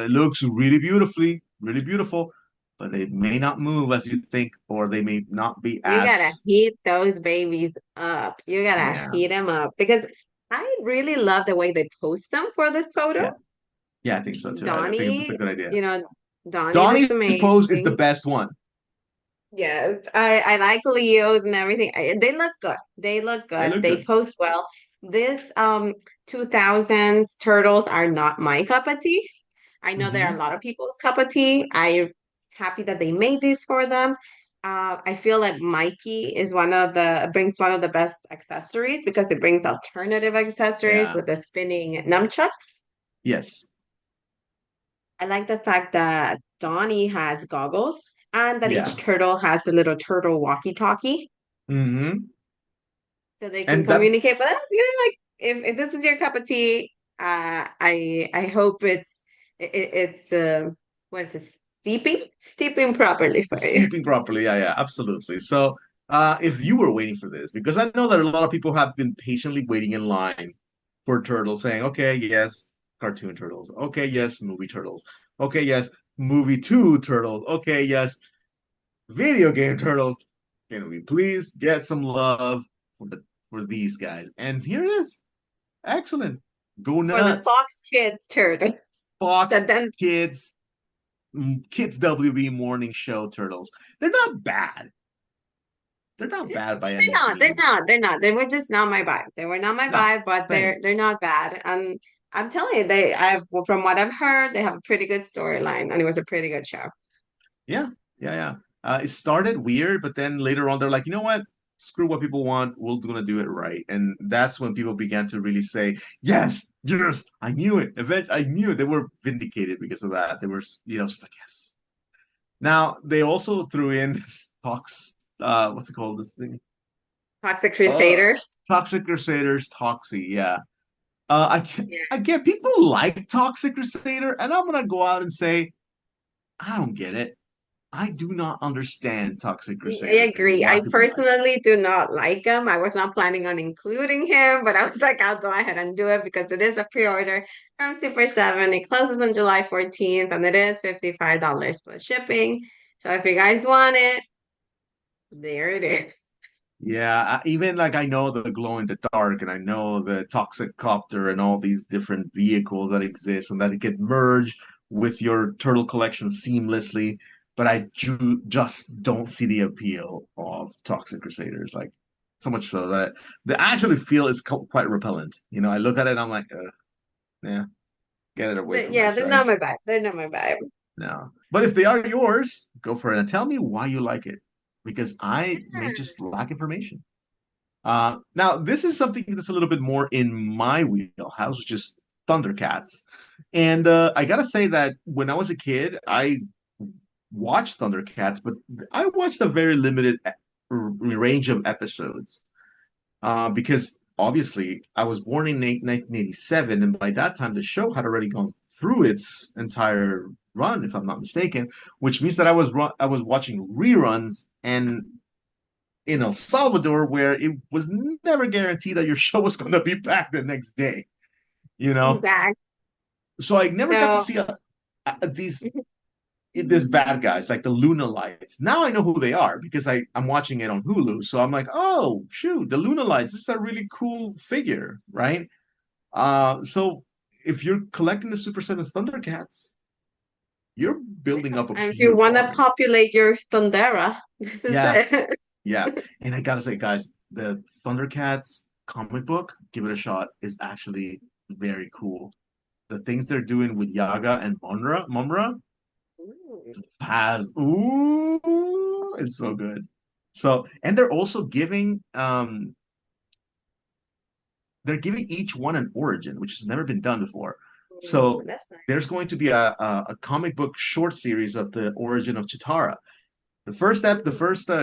looks really beautiful, but they may not move as you think, or they may not be You gotta as, heat those babies up. You gotta yeah, heat them up because I really love the way they post them for this photo. yeah. Yeah, I think so too. I think it's a Donnie, good idea. you know, Donnie looks Donnie's pose is the amazing. best one. Yes, I like Leos and everything. They look good. They look They good. look They good. post well. This 2000s turtles are not my cup of tea. I know there are a Hmm. lot of people's cup of tea. I'm happy that they made these for them. I feel like Mikey is brings one of the best accessories because it brings alternative accessories Yeah. with the spinning nunchucks. Yes. I like the fact that Donnie has goggles and that each Yeah. turtle has the little turtle walkie-talkie Hmm. so they can And that communicate. But like if this is your cup of tea, I hope it's what is this steeping properly for you. Sleeping properly. Yeah, yeah, absolutely. So, if you were waiting for this, because I know that a lot of people have been patiently waiting in line for turtles, saying, "Okay, yes, cartoon turtles. Okay, yes, movie turtles. Okay, yes, movie two turtles. Okay, yes, video game turtles. Can we please get some love for these guys?" And here it is. Excellent. Go For the nuts. Fox Kids turtles. Fox That then Kids Kids WB morning show turtles. They're not bad. They're not bad by they're any not, they're means. not, they're not. They were just not my vibe. They were not my No, vibe, but same. they're not bad. And I'm telling you, I've from what I've heard, they have a pretty good storyline, and it was a pretty good show. Yeah, yeah, yeah. It started weird, but then later on they're like, you know what? screw what people want. We're gonna do it right. And that's when people began to really say, yes, yes, I knew it. Eventually, I knew it. They were vindicated because of that. They were, just like, yes. Now they also threw in this what's it called? This thing? Toxic Uh, Crusaders. Toxic Crusaders, Toxie, yeah. Yeah. I get people like Toxic Crusader, and I'm gonna go out and say, I don't get it. I do not understand Toxic I Crusader and agree. why I people like it. personally do not like him. I was not planning on including him, but I was like, I'll go ahead and do it because it is a pre-order from Super 7. It closes on July 14th and it is $55 plus shipping. So if you guys want it, there it is. Yeah, even like I know the glow in the dark, and I know the toxic copter, and all these different vehicles that exist, and that it get merged with your turtle collection seamlessly. But I just don't see the appeal of Toxic Crusaders, like so much so that I actually feel it's quite repellent. I look at it, I'm like, yeah, get it away from my Yeah, they're not sight. my vibe. They're not my vibe. No. But if they are yours, go for it and tell me why you like it, because I may just lack information. Now, this is something that's a little bit more in my wheelhouse, just Thundercats. And I gotta say that when I was a kid, I watched Thundercats, but I watched a very limited range of episodes because obviously I was born in 1987, and by that time the show had already gone through its entire run, if I'm not mistaken, which means that I was watching reruns and in El Salvador, where it was never guaranteed that your show was going to be back the next day, you know. Exactly. So I never got to So see these bad guys like the Luna Lights. Now I know who they are because I'm watching it on Hulu. So I'm like, oh shoot, the Luna Lights. This is a really cool figure, right? So if you're collecting the Super Sevens Thundercats, you're building up a if you beautiful want to army. populate your Thundera, this is Yeah, it. yeah. And I gotta say, guys, the Thundercats comic book, give it a shot, is actually very cool. The things they're doing with Yaga and Mumra has it's so good. So, and they're giving each one an origin, which has never been done before. So That's nice. there's going to be a comic book short series of the origin of Chitara. The first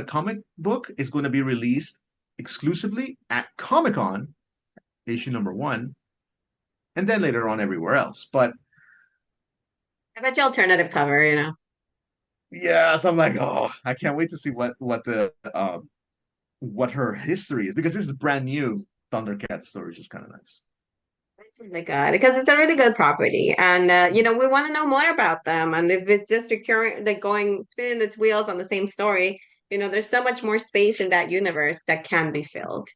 comic book is going to be released exclusively at Comic-Con, issue number one, and then later on everywhere else. But I bet you alternative cover. yeah, so I'm like, oh, I can't wait to see what her history is, because this is brand new Thundercat story, which is kind of nice. It's really good because it's a really good property, and we want to know more about them. And if it's just recurring, like going spinning its wheels on the same story, there's so much more space in that universe that can be filled.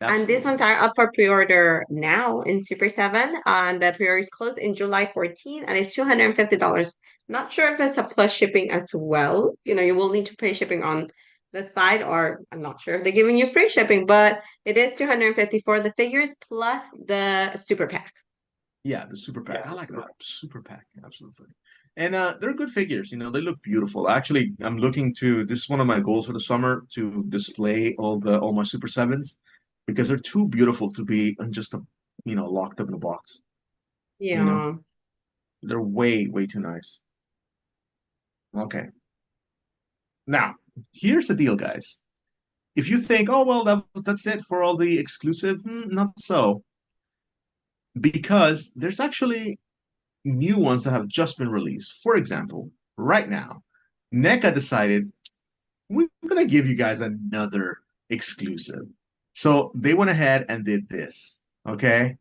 And these ones Absolutely. are up for pre-order now in Super 7. And the pre-orders close in July 14, and it's $250. Not sure if it's a plus shipping as well. You will need to pay shipping on the side, or I'm not sure if they're giving you free shipping, but it is 250 for the figures plus the super pack. Yeah, the super pack. I like that. Super pack, absolutely. And they're good figures, they look beautiful. Actually, I'm looking to this is one of my goals for the summer, to display all my Super Sevens, because they're too beautiful to be in just locked up in a box. You know, Yeah. they're way, way too nice. Okay. Now, here's the deal, guys. If you think, oh well, that's it for all the exclusive, not so. Because there's actually new ones that have just been released. For example, right now, NECA decided we're gonna give you guys another exclusive. So they went ahead and did this. Okay.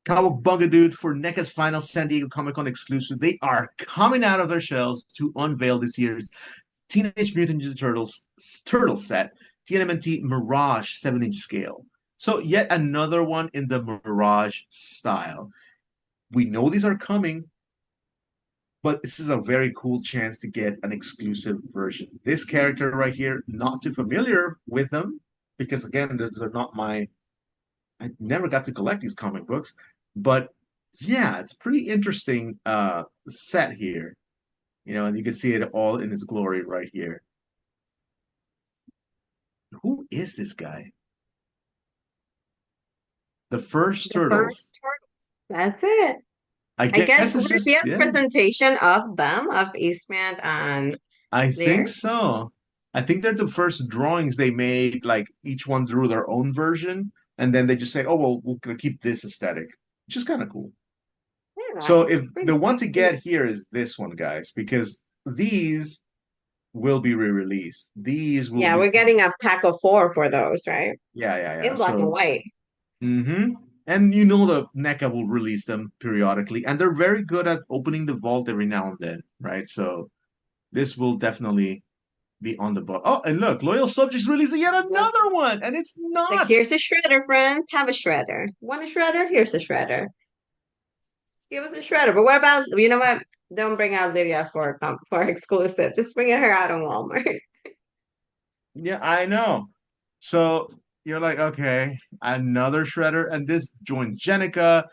Cowabunga, dude, for NECA's final San Diego Comic Con exclusive, they are coming out of their shells to unveil this year's Teenage Mutant Ninja Turtles turtle set, TMNT Mirage 7-inch scale. So yet another one in the Mirage style. We know these are coming, but this is a very cool chance to get an exclusive version. This character right here, not too familiar with them, because again, they're not my. I never got to collect these comic books, but yeah, it's pretty interesting set here. And you can see it all in its glory right here. who is this guy? The first The first turtles. turtle. That's it. I I guess guess it's we just have yeah. presentation of them, of Eastman and I think there. so. I think they're the first drawings they made, like each one drew their own version, and then they just say, "Oh well, we're gonna keep this aesthetic," which is kind of cool. Yeah, So if the pretty one to cute. get here is this one, guys, because these will be re-released. These will Yeah, be we're getting a pack of four for those, right? yeah. In black and So white. and you know the NECA will release them periodically, and they're very good at opening the vault every now and then, right? So this will definitely be on the book. Oh, and look, Loyal Subjects releasing yet Look, another one, and it's like not. here's a shredder, friends. Have a shredder. Want a shredder? Here's a shredder. Give us a shredder. But what about, you know what? Don't bring out Lydia for exclusive. Just bring her out on Walmart. Yeah, I know. So you're like, okay, another Shredder, and this joins Jenica,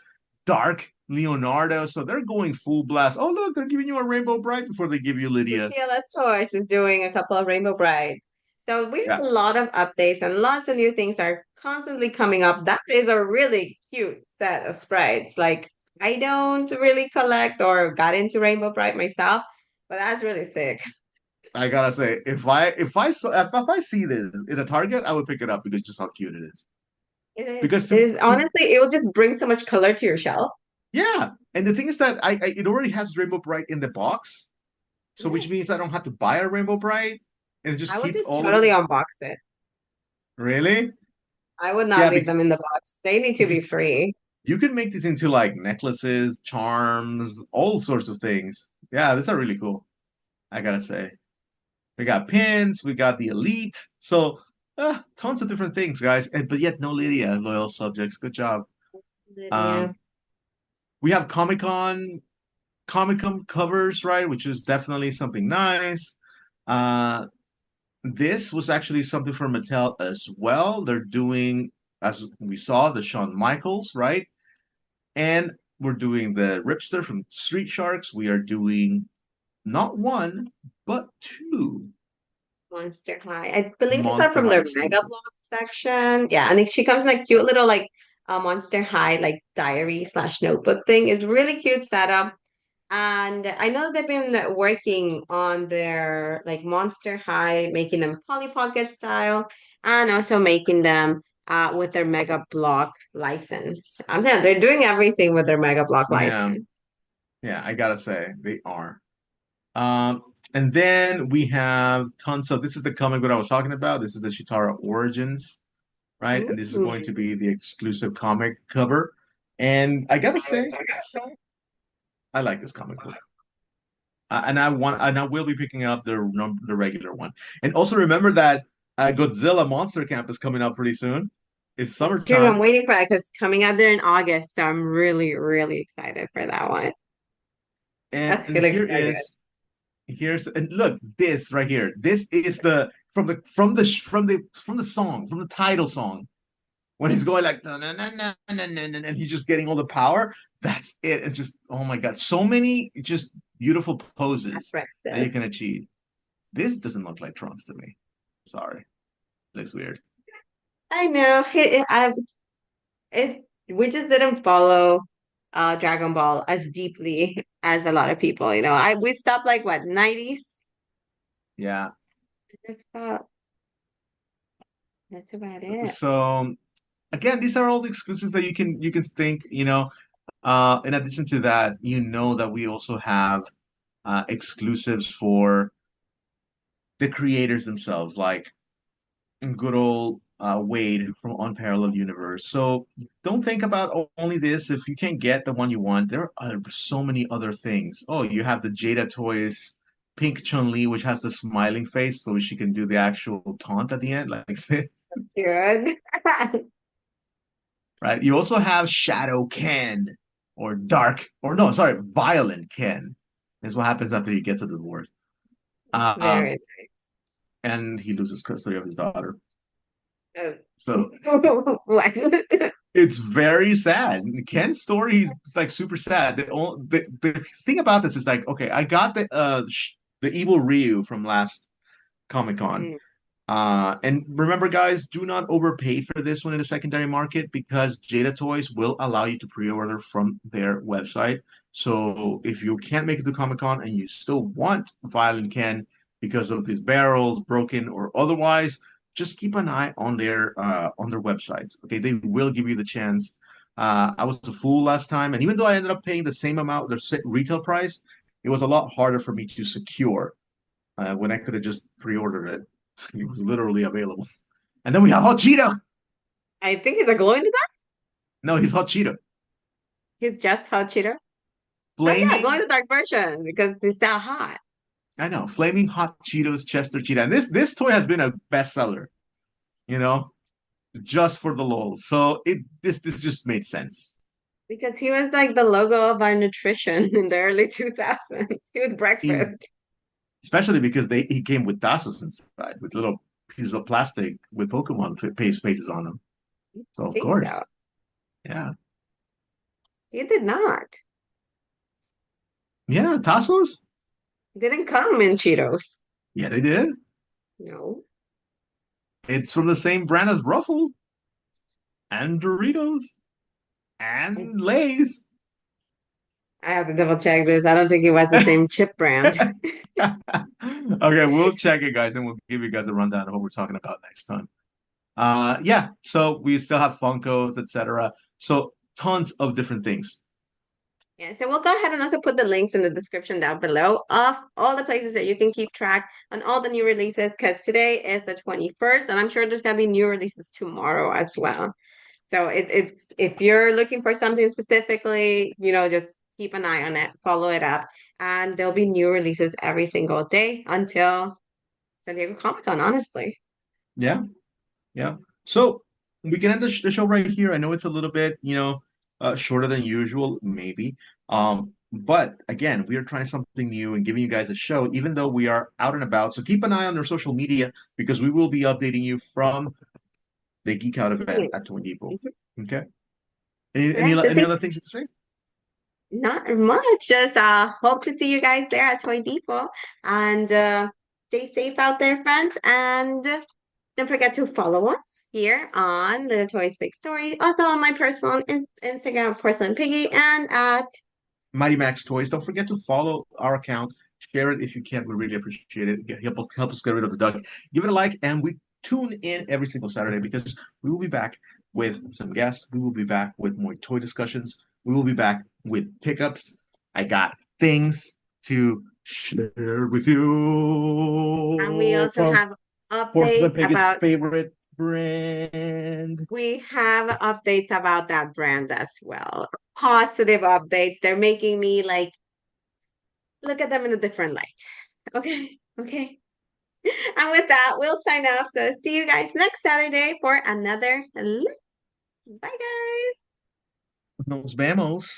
Dark, Leonardo. So they're going full blast. Oh, look, they're giving you a Rainbow Bright before they give you The Lydia. TLS Toys is doing a couple of Rainbow Brides. So we Yeah, have a lot of updates and lots of new things are constantly coming up. That is a really cute set of sprites. Like I don't really collect or got into Rainbow Bright myself, but that's really sick. I gotta say, if I see this in a Target, I would pick it up because just how cute it is. It is. Because It to is to honestly, it will just bring so much color to your shelf. yeah, and the thing is that I it already has Rainbow Bright in the box, so Yeah. which means I don't have to buy a Rainbow Bright and just I would keep just all of totally it. unbox it. Really? I would not Yeah, leave them in the box. They need to be because free. you can make these into like necklaces, charms, all sorts of things. Yeah, these are really cool. I gotta say. We got pins, we got the elite. So tons of different things, guys. And but yet no Lydia, loyal subjects. Good job. Lydia. Um, we have Comic Con covers, right? Which is definitely something nice. Uh, this was actually something for Mattel as well. They're doing, as we saw, the Shawn Michaels, right? And we're doing the Ripster from Street Sharks. We are doing not one, but two Monster High. I believe these are Monster from High their Mega exclusive. Block section. Yeah, and she comes in a cute little like Monster High like diary slash notebook thing. It's really cute setup. And I know they've been working on their like Monster High, making them Polly Pocket style, and also making them with their Mega Block license. I'm telling you, they're doing everything with their Mega Block Yeah, license. yeah, I gotta say they are. Um, and then we have tons of this is the comic that I was talking about. This is the Chitara Origins, right? And this is going to Ooh. be the exclusive comic cover. And I gotta say, I like this comic book. And I will be picking up the regular one. And also remember that Godzilla Monster Camp is coming up pretty soon. It's That's true. I'm summertime, waiting for that because coming out there in August, so I'm really, really excited for that one. I and feel here excited. is here's and look this right here. This is the from the song from the title song when he's going like "Dun, dun, dun, dun, dun, dun, dun," and he's just getting all the power. That's it. It's just oh my god, so many just beautiful poses that you Aggressive. can achieve. This doesn't look like Trunks to me. Sorry, looks weird. I know. We just didn't follow Dragon Ball as deeply as a lot of people. We stopped like what, 90s? Yeah. That's about it. So again, these are all the exclusives that you can think, in addition to that, you know that we also have exclusives for the creators themselves, like good old Wade from Unparalleled Universe. So don't think about only this. If you can't get the one you want, there are so many other things. Oh, you have the Jada Toys Pink Chun-Li, which has the smiling face, so she can do the actual taunt at the end, like this. Good. Right? You also have Shadow Ken or Dark, or no, sorry, Violent Ken. Is what happens after he gets a divorce. Um, Very and he loses custody of his daughter. nice. So What? it's very sad. Ken's story is like super sad. The thing about this is like, okay, I got the evil Ryu from last Comic Con, Mm. And remember, guys, do not overpay for this one in the secondary market because Jada Toys will allow you to pre-order from their website. So if you can't make it to Comic-Con and you still want Violent Ken because of these barrels broken or otherwise, just keep an eye on their websites. Okay, they will give you the chance. I was a fool last time, and even though I ended up paying the same amount, their retail price, it was a lot harder for me to secure when I could have just pre-ordered it. It was literally available. And then we have Hot Cheeto. I think he's a glow in the dark. No, he's Hot Cheeto. He's just hot cheater. Oh yeah, glow in Flaming, the dark version because he's that hot. I know, Flaming Hot Cheetos Chester Cheetah. And this toy has been a bestseller, you know, just for the lol. So this just made sense. Because he was like the logo of our nutrition in the early 2000s. He was In breakfast. especially because he came with Tassos inside, with little pieces of plastic with Pokemon faces on them. So I of think so. course, yeah, He did not. yeah, Tassos. Didn't come in Cheetos. Yeah, they did. No. It's from the same brand as Ruffles and Doritos I, and Lay's. I have to double check this. I don't think it was the same chip brand. Okay, we'll check it, guys, and we'll give you guys a rundown of what we're talking about next time. Yeah, so we still have Funkos, etc. So tons of different things. Yeah, so we'll go ahead and also put the links in the description down below of all the places that you can keep track on all the new releases because today is the 21st, and I'm sure there's gonna be new releases tomorrow as well. So it's if you're looking for something specifically, just keep an eye on it, follow it up, and there'll be new releases every single day until San Diego Comic-Con, honestly. Yeah, yeah. So we can end the show right here. I know it's a little bit, shorter than usual, maybe. But again, we are trying something new and giving you guys a show, even though we are out and about. So keep an eye on our social media because we will be updating you from the Geek Out event at Toy Depot. Mhm. Okay. All right, so Any thanks. other things to say? Not much. Just hope to see you guys there at Toy Depot and stay safe out there, friends. And don't forget to follow us here on Little Toys Big Story. Also on my personal Instagram, Porcelain Piggy, and at Mighty Max Toys. Don't forget to follow our account. Share it if you can. We really appreciate it. Help us get rid of the duck. Give it a like, and we tune in every single Saturday because we will be back with some guests. We will be back with more toy discussions. We will be back with pickups. I got things to share with and we you also from have Porcelain updates Pig's about favorite brand. we have updates about that brand as well. Positive updates. They're making me like look at them in a different light. Okay. Okay. And with that, we'll sign off. So see you guys next Saturday for another. Bye, guys. Nos vemos.